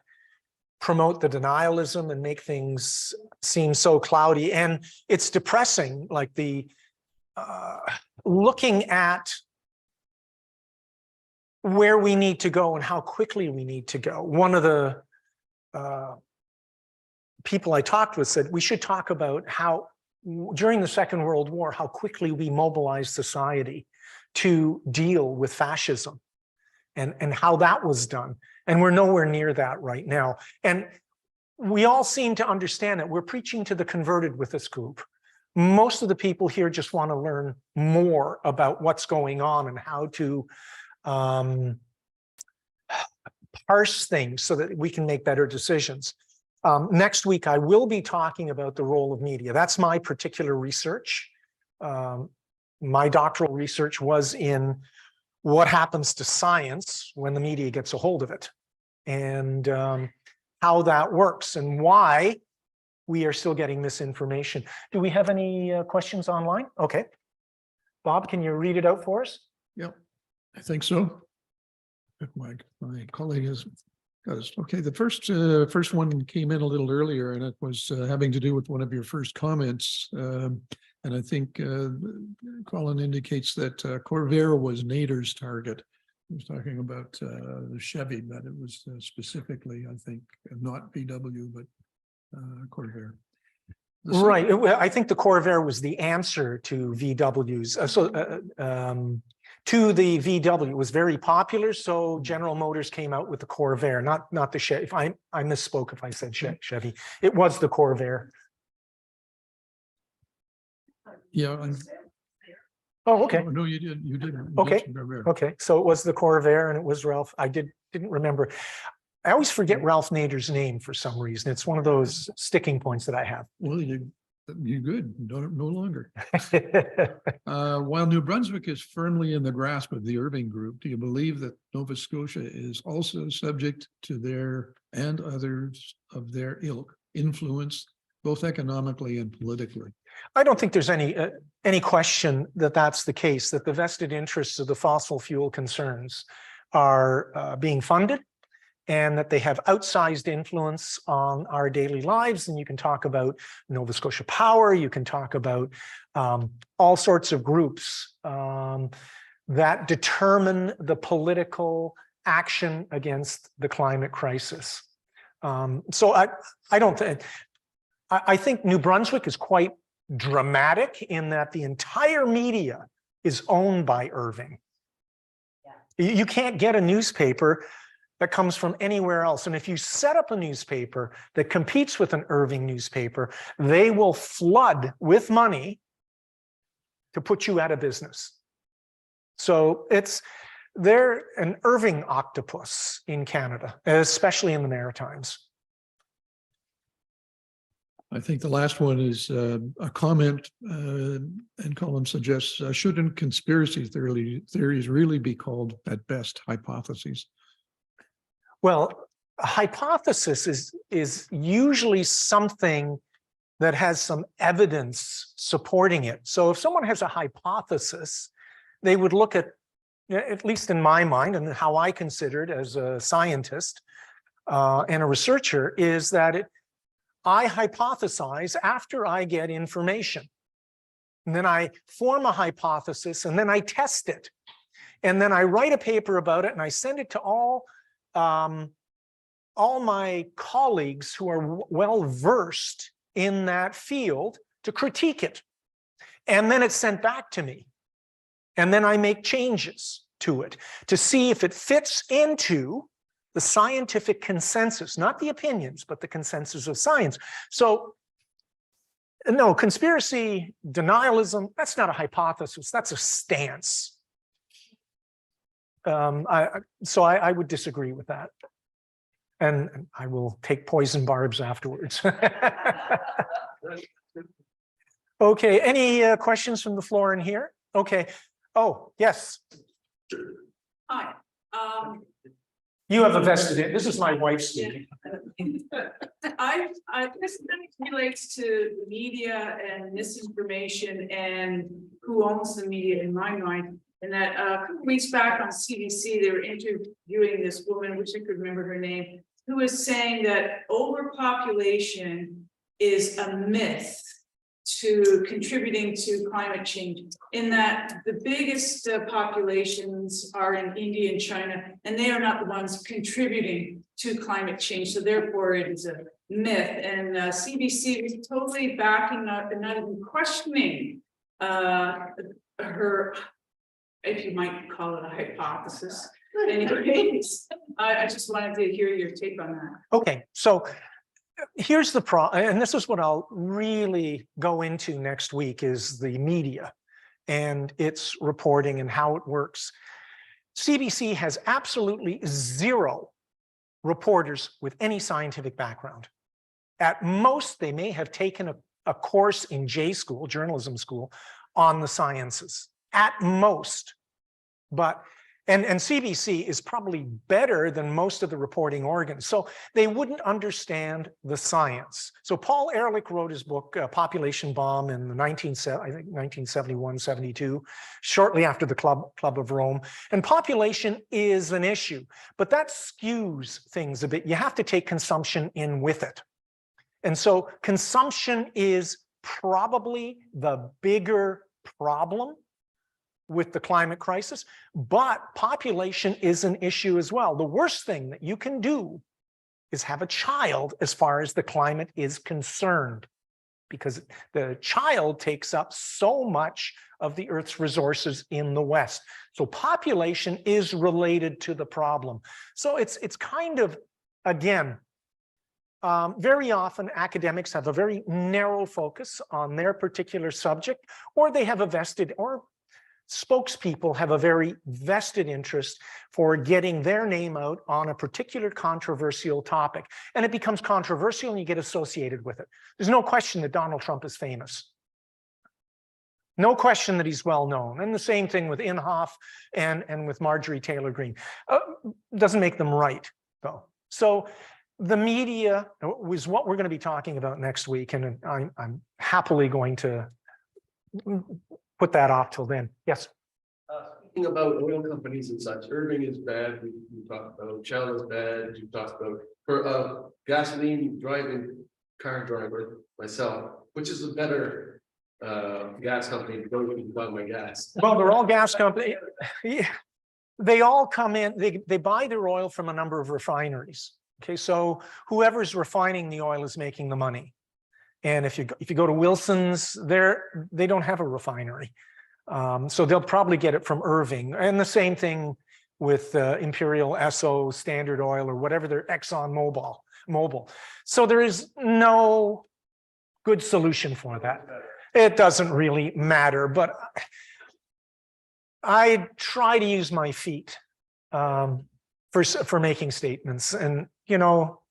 promote the denialism and make things seem so cloudy. And it's depressing, like the looking at where we need to go and how quickly we need to go. One of the people I talked with said we should talk about how during the Second World War, how quickly we mobilized society to deal with fascism and how that was done. And we're nowhere near that right now. And we all seem to understand that we're preaching to the converted with this group. Most of the people here just want to learn more about what's going on and how to parse things so that we can make better decisions. Next week, I will be talking about the role of media. That's my particular research. My doctoral research was in what happens to science when the media gets a hold of it, and how that works and why we are still getting misinformation. Do we have any questions online? Okay. Bob, can you read it out for us? Yep, I think so. If my colleague has got us. Okay, the first one came in a little earlier, and it was having to do with one of your first comments. And I think Colin indicates that Corvair was Nader's target. He was talking about the Chevy, but it was specifically, I think, not VW, but Corvair. Right. I think the Corvair was the answer to VW's. to the VW. It was very popular, so General Motors came out with the Corvair, not the Chevy. If I misspoke if I said Chevy. It was the Corvair. Yeah. Oh, okay. No, you did. You didn't. Okay. Okay, so it was the Corvair and it was Ralph. I didn't remember. I always forget Ralph Nader's name for some reason. It's one of those sticking points that I have. Well, you're good. No longer. While New Brunswick is firmly in the grasp of the Irving Group, do you believe that Nova Scotia is also subject to their and others of their ilk influence, both economically and politically? I don't think there's any question that that's the case, that the vested interests of the fossil fuel concerns are being funded and that they have outsized influence on our daily lives. And you can talk about Nova Scotia Power, you can talk about all sorts of groups that determine the political action against the climate crisis. So I don't think, I think New Brunswick is quite dramatic in that the entire media is owned by Irving. Yeah. You can't get a newspaper that comes from anywhere else. And if you set up a newspaper that competes with an Irving newspaper, they will flood with money to put you out of business. So they're an Irving octopus in Canada, especially in the Maritimes. I think the last one is a comment, and Colin suggests, shouldn't conspiracy theories really be called, at best, hypotheses? Well, a hypothesis is usually something that has some evidence supporting it. So if someone has a hypothesis, they would look at least in my mind, and how I consider it as a scientist and a researcher, is that I hypothesize after I get information. And then I form a hypothesis and then I test it. And then I write a paper about it and I send it to all my colleagues who are well versed in that field to critique it. And then it's sent back to me. And then I make changes to it to see if it fits into the scientific consensus, not the opinions, but the consensus of science. So no, conspiracy, denialism, that's not a hypothesis, that's a stance. So I would disagree with that. And I will take poison barbs afterwards. Okay, any questions from the floor in here? Okay. Oh, yes. Hi. You have a vested in. This is my wife speaking. This relates to media and misinformation and who owns the media in my mind. And that a couple weeks back on CBC, they were interviewing this woman, which I could remember her name, who was saying that overpopulation is a myth to contributing to climate change, in that the biggest populations are in India and China, and they are not the ones contributing to climate change. So therefore it is a myth. And CBC was totally backing up and not even questioning her, if you might call it a hypothesis. Anyways, I just wanted to hear your take on that. Okay, so here's the problem, and this is what I'll really go into next week, is the media and its reporting and how it works. CBC has absolutely zero reporters with any scientific background. At most, they may have taken a course in J school, journalism school, on the sciences, at most. But and CBC is probably better than most of the reporting organs. So they wouldn't understand the science. So Paul Ehrlich wrote his book, Population Bomb, in the 1971, 72, shortly after the Club of Rome. And population is an issue, but that skews things a bit. You have to take consumption in with it. And so consumption is probably the bigger problem with the climate crisis, but population is an issue as well. The worst thing that you can do is have a child as far as the climate is concerned. because the child takes up so much of the Earth's resources in the West. So population is related to the problem. So it's kind of, again, very often academics have a very narrow focus on their particular subject, or they have a vested, or spokespeople have a very vested interest for getting their name out on a particular controversial topic. And it becomes controversial and you get associated with it. There's no question that Donald Trump is famous. No question that he's well known. And the same thing with Inhofe and with Marjorie Taylor Greene. Doesn't make them right, though. So the media was what we're going to be talking about next week. And I'm happily going to put that off till then. Yes. Speaking about oil companies and such, Irving is bad. We talked about Shell is bad. You talked about for gasoline driving car driver myself, which is a better gas company to go to buy my gas. Well, they're all gas companies. They all come in, they buy their oil from a number of refineries. Okay, so whoever's refining the oil is making the money. And if you go to Wilson's, they don't have a refinery. So they'll probably get it from Irving. And the same thing with Imperial, Esso, Standard Oil, or whatever their Exxon Mobil. So there is no good solution for that. It doesn't really matter, but I try to use my feet for making statements. And, you know,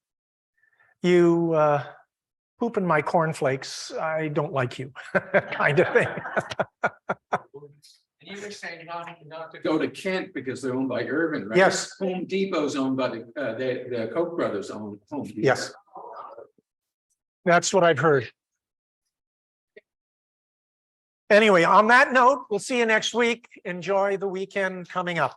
you poop in my cornflakes, I don't like you, kind of thing. You were saying not to go to Kent because they're owned by Irving, right? Yes. Home Depot's owned by the Koch brothers own Home Depot. Yes. That's what I've heard. Anyway, on that note, we'll see you next week. Enjoy the weekend coming up.